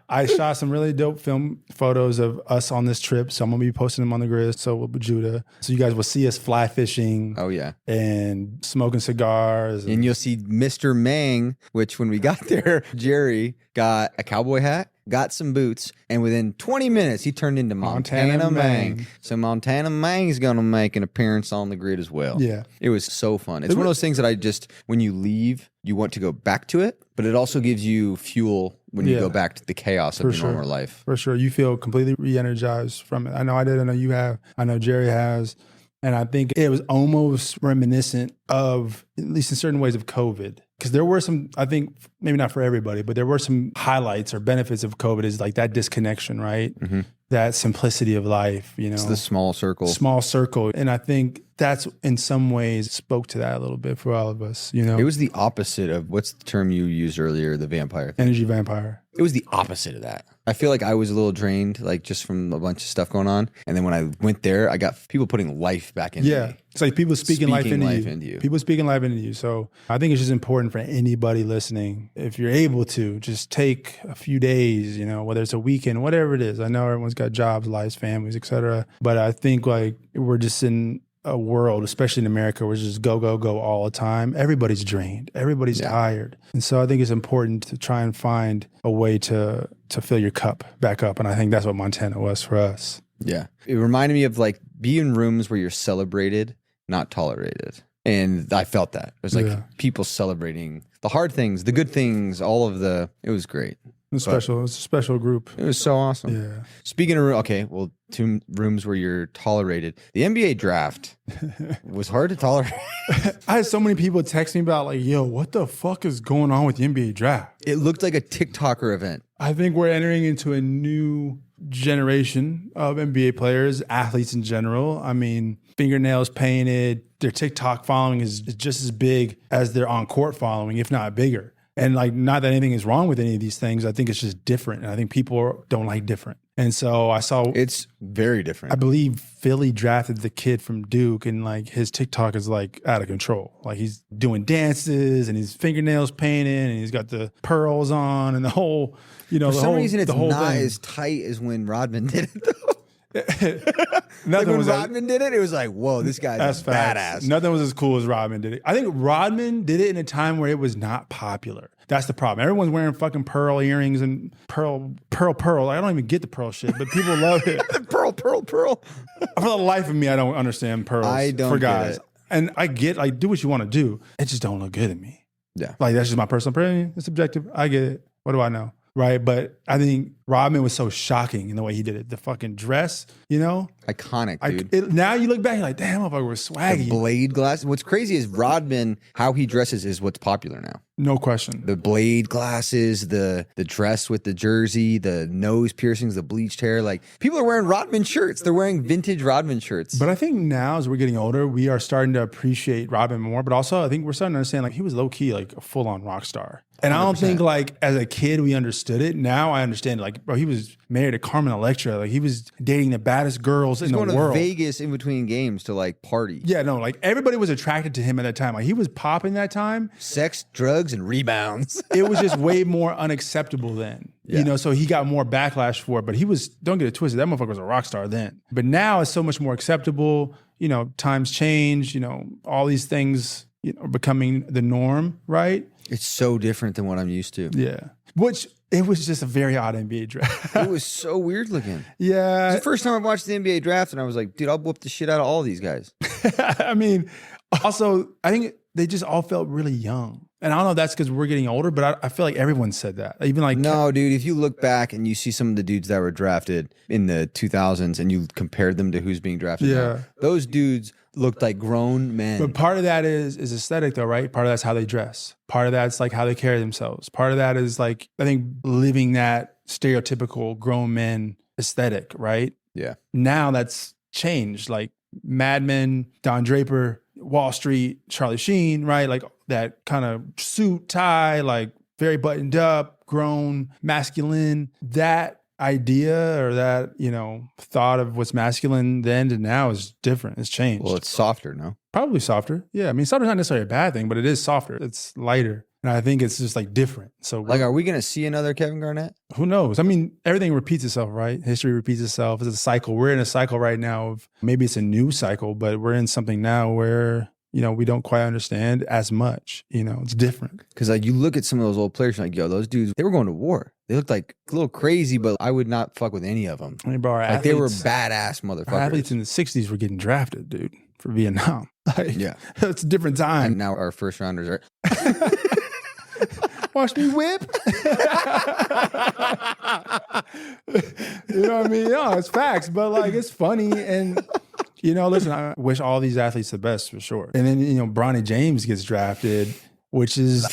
I shot some really dope film photos of us on this trip, so I'm going to be posting them on the grid, so with Judah. So you guys will see us fly fishing. Oh, yeah. And smoking cigars. And you'll see Mr. Mang, which when we got there, Jerry got a cowboy hat, got some boots, and within 20 minutes, he turned into Montana Mang. So Montana Mang is going to make an appearance on the grid as well. Yeah. It was so fun. It's one of those things that when you leave, you want to go back to it, but it also gives you fuel when you go back to the chaos of your normal life. For sure. You feel completely re-energized from it. I know I did. I know you have. I know Jerry has. And I think it was almost reminiscent of, at least in certain ways, of COVID. Because there were some, I think, maybe not for everybody, but there were some highlights or benefits of COVID is like that disconnection, right? Mm-hmm. That simplicity of life, It's the small circle. Small circle. And I think that's in some ways spoke to that a little bit for all of us, It was the opposite of, what's the term you used earlier, the vampire thing? Energy vampire. It was the opposite of that. I feel like I was a little drained, like just from a bunch of stuff going on. And then when I went there, I got people putting life back into me. It's like people speaking life into you. People speaking life into you. So I think it's just important for anybody listening, if you're able to, just take a few days, whether it's a weekend, whatever it is. I know everyone's got jobs, lives, families, etc. But I think like we're just in a world, especially in America, where it's just go, go, go all the time. Everybody's drained. Everybody's tired. And so I think it's important to try and find a way to fill your cup back up. And I think that's what Montana was for us. Yeah. It reminded me of like be in rooms where you're celebrated, not tolerated. And I felt that. It was like people celebrating the hard things, the good things, it was great. It was special. It was a special group. It was so awesome. Yeah. Speaking of, two rooms where you're tolerated. The NBA draft was hard to tolerate. I had so many people text me about like, yo, what the fuck is going on with the NBA draft? It looked like a TikToker event. I think we're entering into a new generation of NBA players, athletes in general. I mean, fingernails painted, their TikTok following is just as big as their on-court following, if not bigger. And like, not that anything is wrong with any of these things. I think it's just different. And I think people don't like different. And so I saw... It's very different. I believe Philly drafted the kid from Duke and like his TikTok is like out of control. Like he's doing dances and his fingernails painted and he's got the pearls on and the whole, For some reason, it's not thing. as tight as when Rodman did it though. Like when Rodman did it, it was like, whoa, this guy's badass. Nothing was as cool as Rodman did it. I think Rodman did it in a time where it was not popular. That's the problem. Everyone's wearing fucking pearl earrings and pearl. I don't even get the pearl shit, but people love it. pearl. For the life of me, I don't understand pearls I don't for get guys. it. And I get, like, do what you want to do. It just don't look good to me. Yeah. Like, that's just my personal opinion. It's subjective. I get it. What do I know? Right. But I think Rodman was so shocking in the way he did it. The fucking dress, Iconic, dude. Now you look back, you're like, damn, motherfucker was swaggy. The blade glasses. What's crazy is Rodman, how he dresses is what's popular now. No question. The blade glasses, the dress with the jersey, the nose piercings, the bleached hair. Like, people are wearing Rodman shirts. They're wearing vintage Rodman shirts. But I think now, as we're getting older, we are starting to appreciate Rodman more. But also, I think we're starting to understand, like, he was low-key, like, a full-on rock star. And 100%. I don't think, like, as a kid, we understood it. Now I understand, like, bro, he was married to Carmen Electra. Like, he was dating the baddest girls in the world. He's going to Vegas in between games to, like, party. Yeah, no, like, everybody was attracted to him at that time. Like, he was popping that time. Sex, drugs, and rebounds. It was just way more unacceptable then. Yeah. So he got more backlash for it. But he was, don't get it twisted, that motherfucker was a rock star then. But now it's so much more acceptable. Times change, all these things, are becoming the norm, right? It's so different than what I'm used to. Yeah. Which, it was just a very odd NBA draft. It was so weird looking. Yeah. It was the first time I watched the NBA draft and I was like, dude, I'll whoop the shit out of all these guys. I mean, also, I think they just all felt really young. And I don't know if that's because we're getting older, but I feel like everyone said that. Even like... No, dude, if you look back and you see some of the dudes that were drafted in the 2000s and you compared them to who's being drafted now, those dudes looked like grown men. But part of that is aesthetic though, right? Part of that's how they dress. Part of that's like how they carry themselves. Part of that is like, I think, living that stereotypical grown men aesthetic, right? Yeah. Now that's changed. Like Mad Men, Don Draper, Wall Street, Charlie Sheen, right? Like that kind of suit, tie, like very buttoned up, grown, masculine. That idea or that, thought of what's masculine then to now is different. It's changed. Well, it's softer, no? Probably softer. Yeah. I mean, softer's not necessarily a bad thing, but it is softer. It's lighter. And I think it's just like different. So like, are we going to see another Kevin Garnett? Who knows? I mean, everything repeats itself, right? History repeats itself. It's a cycle. We're in a cycle right now of, maybe it's a new cycle, but we're in something now where, we don't quite understand as much. It's different. Because like you look at some of those old players, you're like, yo, those dudes, they were going to war. They looked like a little crazy, but I would not fuck with any of them. I mean, bro, like they were badass motherfuckers. Our athletes in the 60s were getting drafted, dude, for Vietnam. Like, yeah. It's a different time. And now our first rounders are... Watch me whip. You know what I mean? No, it's facts, but like it's funny. And, listen, I wish all these athletes the best for sure. And then, Bronny James gets drafted, which is...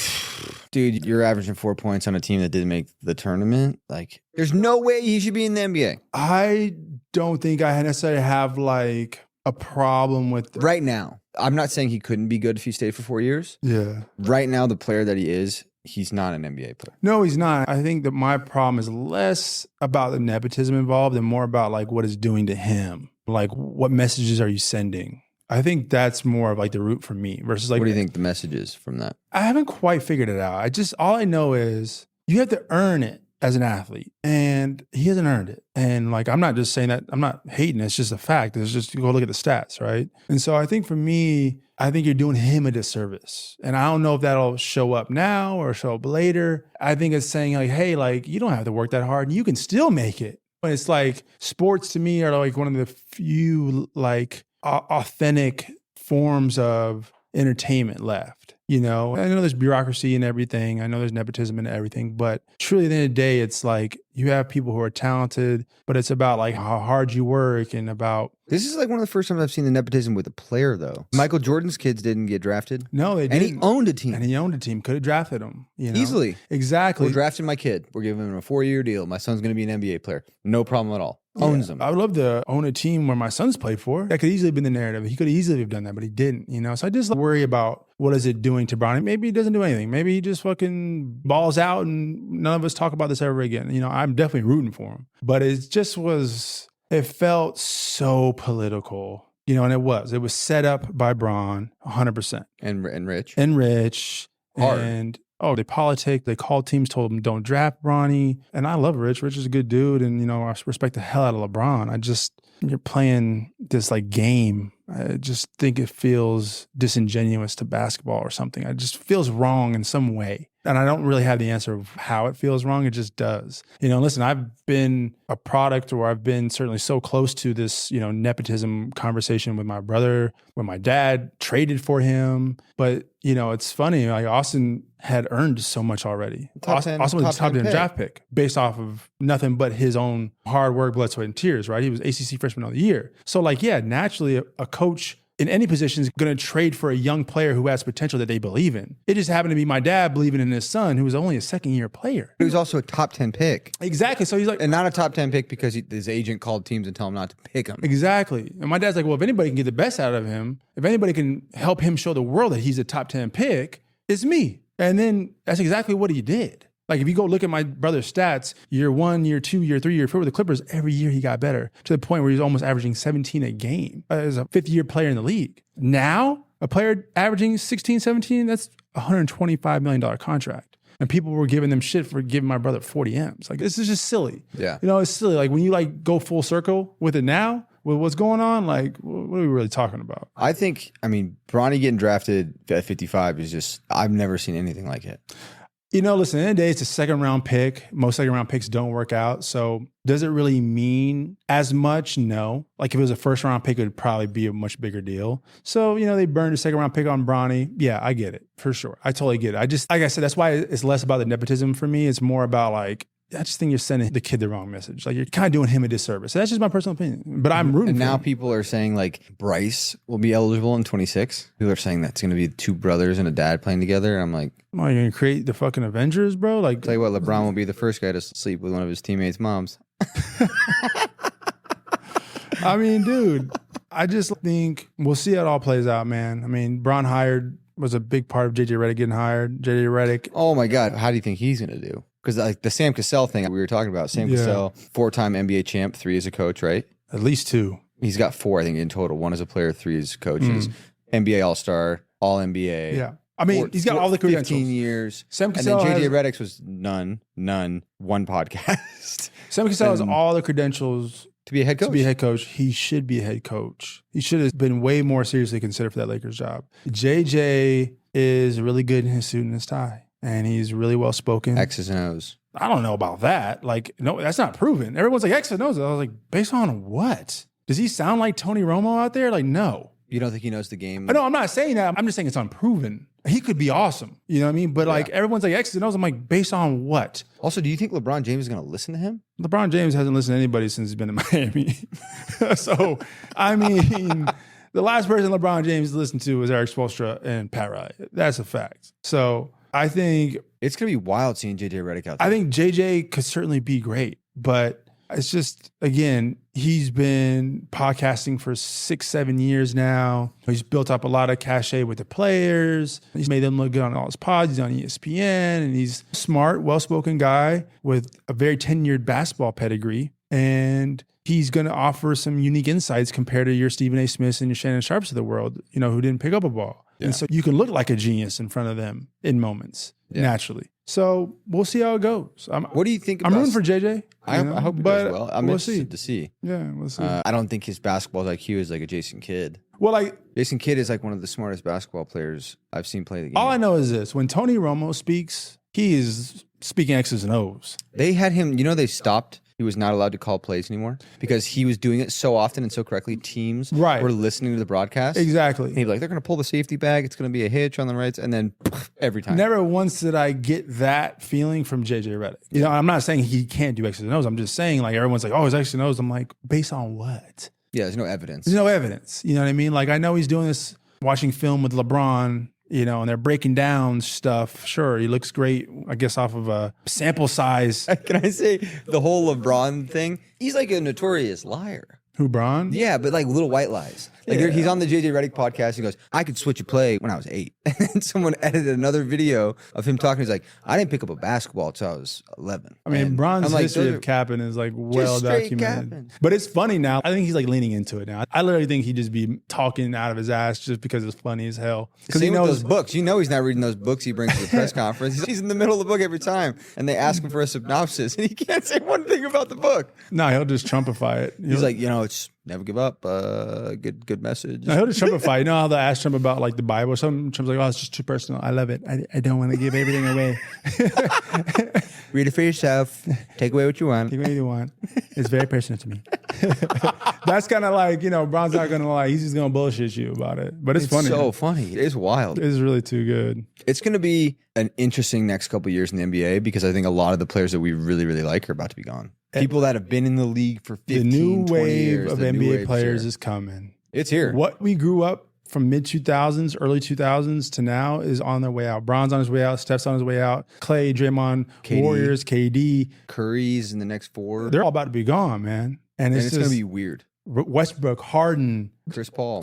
Dude, you're averaging 4 points on a team that didn't make the tournament. Like, there's no way he should be in the NBA. I don't think I necessarily have like a problem with... Right now, I'm not saying he couldn't be good if he stayed for 4 years. Yeah. Right now, the player that he is, he's not an NBA player. No, he's not. I think that my problem is less about the nepotism involved and more about like what it's doing to him. Like, what messages are you sending? I think that's more of like the root for me versus like... What do you think the message is from that? I haven't quite figured it out. All I know is you have to earn it as an athlete and he hasn't earned it. And like, I'm not just saying that, I'm not hating, it's just a fact. It's just, you go look at the stats, right? And so I think for me, I think you're doing him a disservice. And I don't know if that'll show up now or show up later. I think it's saying like, hey, like you don't have to work that hard and you can still make it. It's like sports to me are like one of the few like authentic forms of entertainment left. I know there's bureaucracy and everything. I know there's nepotism and everything, but truly at the end of the day, it's like you have people who are talented, but it's about like how hard you work and about. This is like one of the first times I've seen the nepotism with a player, though. Michael Jordan's kids didn't get drafted. No, they didn't. And he owned a team. Could have drafted him. Easily. Exactly. We're drafting my kid. We're giving him a 4-year deal. My son's going to be an NBA player. No problem at all. Owns them. I would love to own a team where my son's played for. That could easily have been the narrative. He could easily have done that, but he didn't, So I just worry about what is it doing to Bronny. Maybe he doesn't do anything. Maybe he just fucking balls out and none of us talk about this ever again. I'm definitely rooting for him. But it felt so political. And it was set up by Bron 100%. And Rich. Hard. And they politic. They called teams, told them don't draft Bronny. And I love Rich. Rich is a good dude. And, I respect the hell out of LeBron. You're playing this like game. I just think it feels disingenuous to basketball or something. It just feels wrong in some way. And I don't really have the answer of how it feels wrong. It just does. Listen, I've been a product, or I've been certainly so close to this, nepotism conversation with my brother, when my dad traded for him. But, it's funny, like Austin had earned so much already. Austin was a top 10 draft pick based off of nothing but his own hard work, blood, sweat, and tears, right? He was ACC Freshman of the Year. So naturally a coach in any position is going to trade for a young player who has potential that they believe in. It just happened to be my dad believing in his son, who was only a second-year player. He was also a top 10 pick. Exactly. So he's like... And not a top 10 pick because his agent called teams and told him not to pick him. Exactly. And my dad's like, well, if anybody can get the best out of him, if anybody can help him show the world that he's a top 10 pick, it's me. And then that's exactly what he did. Like, if you go look at my brother's stats, year 1, year 2, year 3, year 4 with the Clippers, every year he got better to the point where he's almost averaging 17 a game as a 50-year player in the league. Now, a player averaging 16, 17, that's a $125 million contract. And people were giving them shit for giving my brother 40 M's. Like, this is just silly. Yeah. It's silly. Like, when you go full circle with it now, with what's going on, like, what are we really talking about? I think, Bronny getting drafted at 55 is just, I've never seen anything like it. Listen, at the end of the day, it's a second-round pick. Most second-round picks don't work out. So does it really mean as much? No. Like, if it was a first-round pick, it would probably be a much bigger deal. So, they burned a second-round pick on Bronny. Yeah, I get it, for sure. I totally get it. Like I said, that's why it's less about the nepotism for me. It's more about, like, I just think you're sending the kid the wrong message. Like, you're kind of doing him a disservice. So that's just my personal opinion. But I'm rooting and for now him. People are saying, like, Bryce will be eligible in 26. People are saying that's going to be two brothers and a dad playing together. And I'm like... Oh, you're going to create the fucking Avengers, bro? Like, tell you what, LeBron will be the first guy to sleep with one of his teammates' moms. Dude, I just think we'll see how it all plays out, man. Bron was a big part of JJ Redick getting hired. JJ Redick. Oh, my God. How do you think he's going to do? Because like the Sam Cassell thing we were talking about, Sam Cassell, 4-time NBA champ, 3 as a coach, right? At least 2. He's got 4, I think, in total. 1 as a player, 3 as a coach. He's NBA All-Star, All-NBA. Yeah. He's got all the credentials. 15 years. Sam Cassell and then JJ Redick's was none, 1 podcast. Sam Cassell has all the credentials to be a head coach. He should be a head coach. He should have been way more seriously considered for that Lakers job. JJ is really good in his suit and his tie. And he's really well spoken. X's and O's. I don't know about that. Like, no, that's not proven. Everyone's like X's and O's. I was like, based on what? Does he sound like Tony Romo out there? Like, no. You don't think he knows the game? No, I'm not saying that. I'm just saying it's unproven. He could be awesome. You know what I mean? But like everyone's like X's and O's. I'm like, based on what? Also, do you think LeBron James is going to listen to him? LeBron James hasn't listened to anybody since he's been in Miami. So, the last person LeBron James listened to was Eric Spoelstra and Pat Riley. That's a fact. So I think it's going to be wild seeing JJ Redick out there. I think JJ could certainly be great, but it's just, again, he's been podcasting for 6-7 years now. He's built up a lot of cachet with the players. He's made them look good on all his pods. He's on ESPN, and he's a smart, well-spoken guy with a very tenured basketball pedigree. And he's going to offer some unique insights compared to your Stephen A. Smiths and your Shannon Sharps of the world, who didn't pick up a ball. Yeah. And so you can look like a genius in front of them in moments, naturally. So we'll see how it goes. What do you think? I'm rooting for JJ. I hope it goes well. I'm interested to see. Yeah, we'll see. I don't think his basketball IQ is like a Jason Kidd. Well, Jason Kidd is like one of the smartest basketball players I've seen play the game. All I know is this: when Tony Romo speaks, he is speaking X's and O's. They had him. They stopped he was not allowed to call plays anymore because he was doing it so often and so correctly. Teams were listening to the broadcast. Exactly. And he'd be like, they're going to pull the safety bag. It's going to be a hitch on the rights. And then every time. Never once did I get that feeling from JJ Redick. You know, I'm not saying he can't do X's and O's. I'm just saying, like, everyone's like, oh, it's X's and O's. I'm like, based on what? Yeah, there's no evidence. There's no evidence. You know what I mean? Like, I know he's doing this, watching film with LeBron, you know, and they're breaking down stuff. Sure, he looks great, I guess, off of a sample size. Can I say the whole LeBron thing? He's like a notorious liar. Who, Bron? Yeah, but like little white lies. Like he's on the JJ Redick podcast. He goes, I could switch a play when I was 8. And then someone edited another video of him talking. He's like, I didn't pick up a basketball until I was 11. I mean, Bron's history of capping is like well documented. Capping. But it's funny now. I think he's like leaning into it now. I literally think he'd just be talking out of his ass just because it's funny as hell. Because he knows those books. You know he's not reading those books he brings to the press conference. He's in the middle of the book every time. And they ask him for a synopsis. And he can't say one thing about the book. No, he'll just Trumpify it. He's like, you know, it's never give up. Good message. No, he'll just Trumpify. You know how they ask Trump about like the Bible? Some Trump's like, oh, it's just too personal. I love it. I don't want to give everything away. Read it for yourself. Take away what you want. Take away what you want. It's very personal to me. That's kind of like, you know, Bron's not going to lie. He's just going to bullshit you about it. But it's funny. It's so funny. It is wild. It is really too good. It's going to be an interesting next couple of years in the NBA because I think a lot of the players that we really, really like are about to be gone. People that have been in the league for 15, the new 20 wave years. Of NBA players is coming. It's here. What we grew up from mid-2000s, early 2000s to now is on their way out. Bron's on his way out. Steph's on his way out. Clay, Draymond, KD, Warriors, KD. Curry's in the next 4. They're all about to be gone, man. And it's going to be weird. Westbrook, Harden, Chris Paul,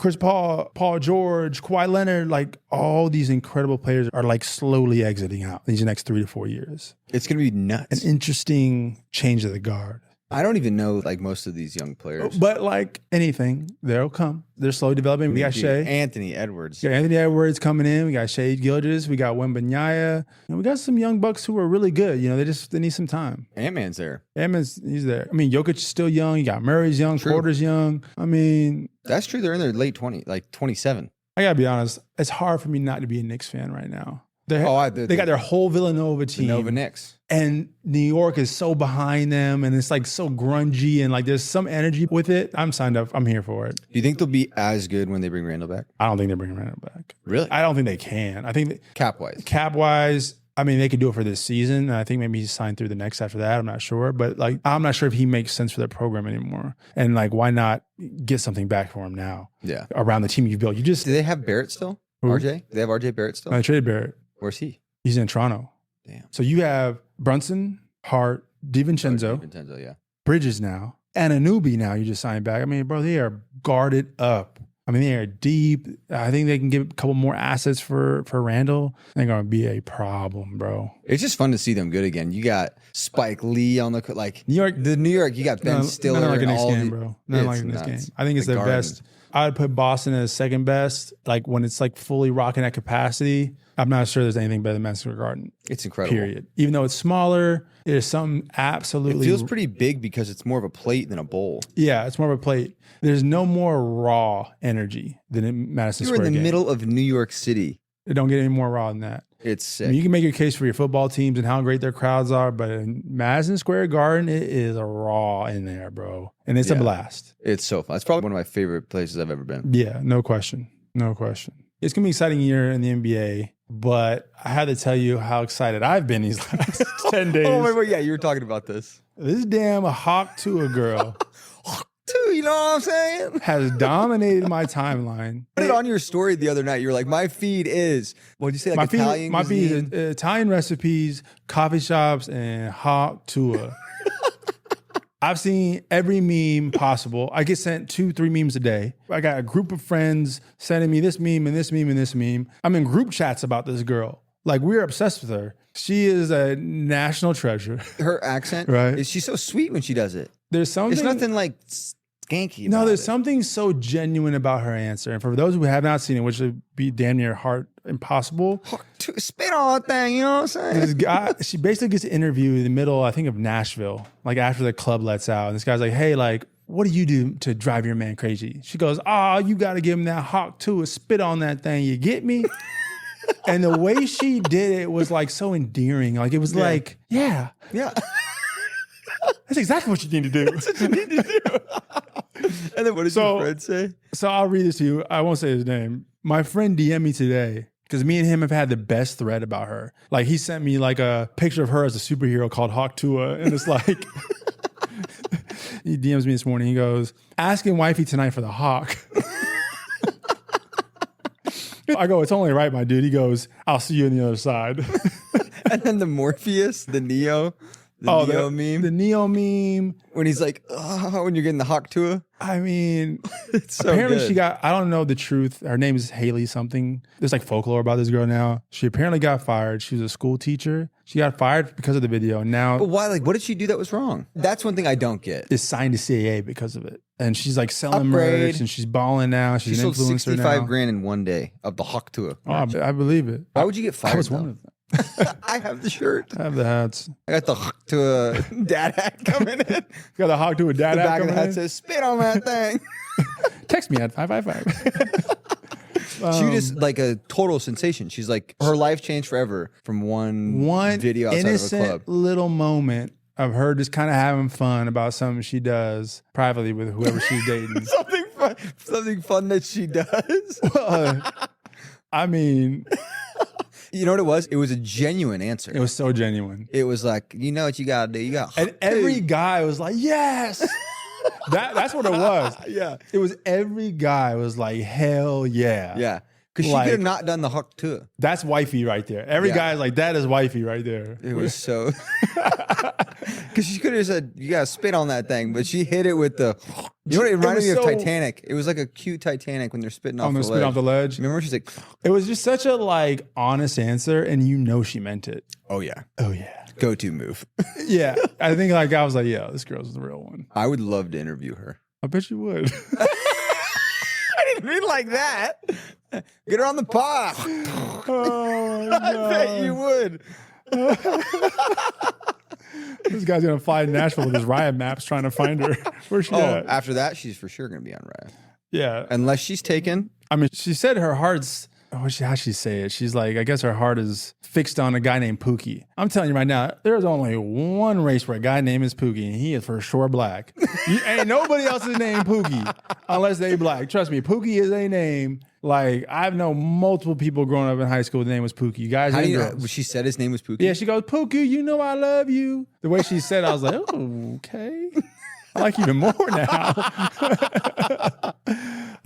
Paul George, Kawhi Leonard, like all these incredible players are like slowly exiting out these next 3 to 4 years. It's going to be nuts. An interesting change of the guard. I don't even know like most of these young players. But like anything, they'll come. They're slowly developing. We got Shea. Anthony Edwards. We got Anthony Edwards coming in. We got Shea Gilgeous. We got Wembanyama. And we got some young bucks who are really good. You know, they need some time. Ant-Man's there. He's there. I mean, Jokic is still young. You got Murray's young. True. Porter's young. I mean. That's true. They're in their late 20s, like 27. I got to be honest. It's hard for me not to be a Knicks fan right now. They got their whole Villanova team. Nova Knicks. And New York is so behind them and it's like so grungy and like there's some energy with it. I'm signed up. I'm here for it. Do you think they'll be as good when they bring Randall back? I don't think they're bringing Randall back. Really? I don't think they can. I think cap-wise, I mean, they could do it for this season. I think maybe he's signed through the next after that. I'm not sure. But like, I'm not sure if he makes sense for their program anymore. And like, why not get something back for him now? Yeah. Around the team you've built. Do they have Barrett still? Who? RJ? Do they have RJ Barrett still? I traded Barrett. Where's he? He's in Toronto. Damn. So you have Brunson, Hart, DiVincenzo, yeah. Bridges now, and Anunoby now you just signed back. I mean, bro, they are guarded up. I mean, they are deep. I think they can give a couple more assets for Randall. They're going to be a problem, bro. It's just fun to see them good again. You got Spike Lee on the like New York. You got Ben Stiller. Not like in this game, bro. Not like this game. I think it's their best. I would put Boston as second best. Like when it's like fully rocking at capacity. I'm not sure there's anything better than Madison Square Garden. It's incredible. Period. Even though it's smaller, there's something absolutely. It feels pretty big because it's more of a plate than a bowl. Yeah, it's more of a plate. There's no more raw energy than in Madison Square You're in the game. middle of New York City. It don't get any more raw than that. It's sick. I mean, you can make your case for your football teams and how great their crowds are, but in Madison Square Garden, it is a raw in there, bro. And it's a blast. It's so fun. It's probably one of my favorite places I've ever been. Yeah, no question. No question. It's going to be an exciting year in the NBA, but I had to tell you how excited I've been these last 10 days. Oh, wait, yeah, you were talking about this. This damn Hawk Tuah girl. You know what I'm saying? Has dominated my timeline. Put it on your story the other night. You were like, my feed is, what did you say? Like Italian my feed is Italian recipes, coffee shops, and Hawk Tuah. I've seen every meme possible. I get sent 2-3 memes a day. I got a group of friends sending me this meme and this meme and this meme. I'm in group chats about this girl. Like, we're obsessed with her. She is a national treasure. Her accent, right? She's so sweet when she does it. There's something. It's nothing like skanky. No, there's something so genuine about her answer. And for those who have not seen it, which would be damn near hard impossible. Spit on that thing, you know what I'm saying? This guy, she basically gets interviewed in the middle, I think, of Nashville, like after the club lets out. And this guy's like, hey, like, what do you do to drive your man crazy? She goes, you got to give him that Hawk Tuah, spit on that thing. You get me? And the way she did it was like so endearing. Like it was like, yeah. That's exactly what you need to do. That's what you need to do. And then what did your friend say? So I'll read this to you. I won't say his name. My friend DM'd me today because me and him have had the best thread about her. Like he sent me like a picture of her as a superhero called Tuah, and it's like he DMs me this morning. He goes, asking wifey tonight for the hawk. I go, it's only right, my dude. He goes, I'll see you on the other side. And then the Morpheus, the Neo. Neo meme. The Neo meme. When he's like, oh, when you're getting the hawk Tuah. I mean, It's so apparently good. she got, I don't know the truth. Her name is Haley something. There's like folklore about this girl now. She apparently got fired. She was a school teacher. She got fired because of the video. And now But why? Like, what did she do that was wrong? That's one thing I don't get. is signed to CAA because of it. And she's like selling Upgrade. merch and she's balling now. She She's an sold influencer 65 now. grand in one day of the hawk Tuah. Oh, I believe it. Why would you get fired? I was though? one of them. I have the shirt. I have the hats. I got the hawk Tuah dad hat coming in. Got a hawk to a dad The hat back of the coming hat in. says, spit on that thing. Text me at 555. She just like a total sensation. She's like, her life changed forever from one video outside innocent of a club. little moment of her just kind of having fun about something she does privately with whoever she's dating. Something fun that she does. I mean, You know what it was? It was a genuine answer. it was so genuine. It was like, you know what you gotta do? You got And every guy was like, yes. That's what it was. yeah. It was every guy was like, hell yeah. Yeah. Because she Like- could have not done the hawk Tuah. That's wifey right there. Every Yeah. guy's like, that is wifey right there. It was so. Because she could have said, you gotta spit on that thing, but she hit it with the. You know what? It reminded me was of so- Titanic. It was like a cute Titanic when they're spitting off On the the ledge. spit off the ledge. Remember? She's like, It was just such a like honest answer, and you know she meant it. oh yeah. Oh yeah. Go-to move. Yeah. I think like I was like, yeah, this girl's the real one. I would love to interview her. I bet you would. I didn't mean like that. Get her on the pod. Oh, I bet you would. This guy's gonna fly to Nashville with his Riot maps trying to find her. Where's she Oh, at? after that, she's for sure gonna be on Riot. Yeah. Unless she's taken. I mean, she said her heart's. How'd she say it? She's like, I guess her heart is fixed on a guy named Pookie. I'm telling you right now, there's only one race where a guy named is Pookie, and he is for sure black. Ain't nobody else's name Pookie unless they black. Trust me, Pookie is a name. Like, I've known multiple people growing up in high school. The name was Pookie. Guys How and do you girls. know? She said his name was Pookie. Yeah, she goes, Pookie, you know I love you. The way she said it, I was like, oh, okay. I like you even more now.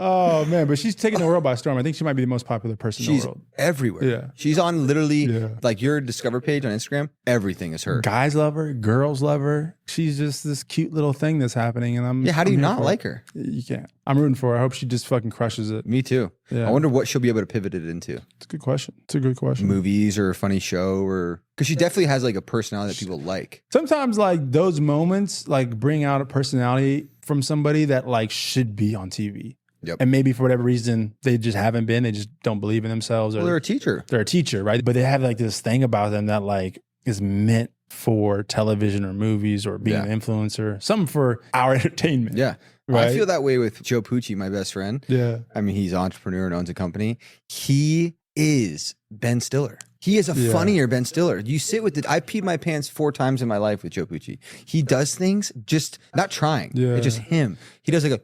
Oh, man. But she's taking the world by storm. I think she might be the most popular person in She's the world. everywhere. Yeah. She's on literally Yeah. like your Discover page on Instagram. Everything is her. Guys love her. Girls love her. She's just this cute little thing that's happening. And I'm Yeah. How do I'm you here not for like it. her? You can't. I'm rooting for her. I hope she just fucking crushes it. Me too. Yeah. I wonder what she'll be able to pivot it into. It's a good question. It's a good question. Movies or a funny show, or because she definitely has like a personality that people like. Sometimes like those moments like bring out a personality from somebody that like should be on TV. Yep. And maybe for whatever reason they just haven't been. They just don't believe in themselves, or Well, they're a teacher. they're a teacher, right? But they have like this thing about them that like is meant for television or movies or being Yeah. an influencer, something for our entertainment. Yeah. Right? I feel that way with Joe Pucci, my best friend. Yeah. I mean, he's an entrepreneur and owns a company. He is Ben Stiller. He is a Yeah. funnier Ben Stiller. You sit with it. I peed my pants 4 times in my life with Joe Pucci. He does things just not trying. Yeah. It's just him. He does like a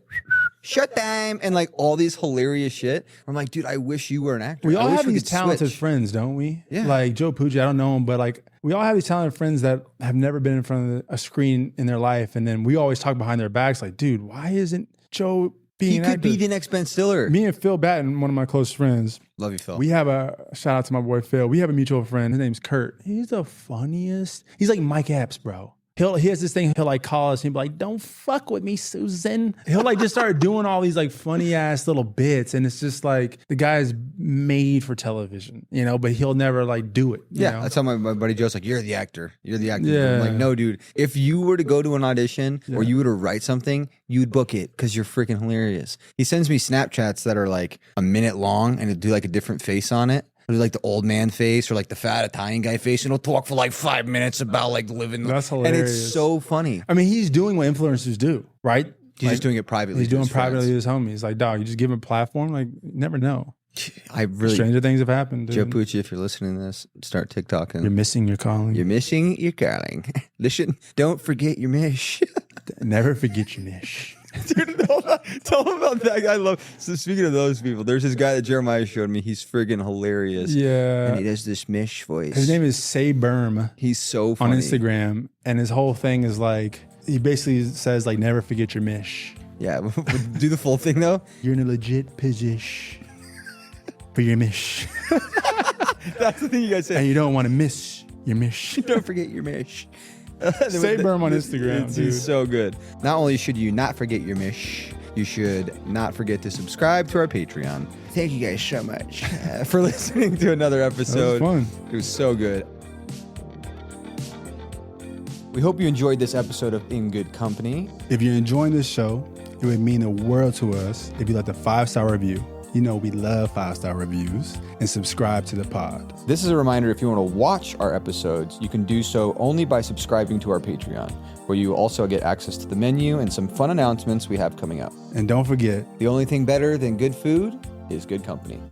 shut time and like all these hilarious shit. I'm like, dude, I wish you were an actor. We I all wish have these could talented switch. friends, don't we? Yeah. Like Joe Pucci, I don't know him, but like we all have these talented friends that have never been in front of a screen in their life. And then we always talk behind their backs like, dude, why isn't Joe being He an could actor? be the next Ben Stiller. Me and Phil Batten, one of my close friends, Love you, Phil. we have a shout out to my boy Phil. We have a mutual friend. His name's Kurt. He's the funniest. He's like Mike Epps, bro. He has this thing. He'll like call us. He'll be like, "Don't fuck with me, Susan." He'll like just start doing all these like funny ass little bits, and it's just like the guy's made for television, you know. But he'll never like do it. You Yeah, know? that's how my buddy Joe's like, you're the actor. You're the actor. Yeah. I'm like, no, dude. If you were to go to an audition or you were to write something, you'd book it because you're freaking hilarious. He sends me Snapchats that are like a minute long and it'll do like a different face on it. It'll do like the old man face or like the fat Italian guy face, and he'll talk for like 5 minutes about like living. That's And it's hilarious. so funny. I mean, he's doing what influencers do, right? He's just doing it privately. He's to doing his privately friends. to his homies. Like, dog, you just give him a platform. Like, you never know. I really, Stranger things have happened, Joe dude. Pucci, if you're listening to this, start TikToking. You're missing your calling. You're missing your calling. Listen, don't forget your mish. Never forget your niche. Dude, tell him about that guy. I love. So speaking of those people, there's this guy that Jeremiah showed me. He's friggin' hilarious. Yeah. And he does this mish voice. His name is Say Berm He's so on funny. Instagram. And his whole thing is like, he basically says like, never forget your mish. Yeah, do the full thing though. You're in a legit position for your mish. That's the thing you guys say. And you don't want to miss your mish. Don't forget your mish. Say Berm on Instagram, dude. He's so good. Not only should you not forget your mish, you should not forget to subscribe to our Patreon. Thank you guys so much for listening to another episode. That was fun. It was so good. We hope you enjoyed this episode of In Good Company. If you're enjoying this show, it would mean the world to us if you left a 5-star review. You know we love 5-star reviews. And subscribe to the pod. This is a reminder, if you want to watch our episodes, you can do so only by subscribing to our Patreon, where you also get access to the menu and some fun announcements we have coming up. And don't forget, The only thing better than good food is good company.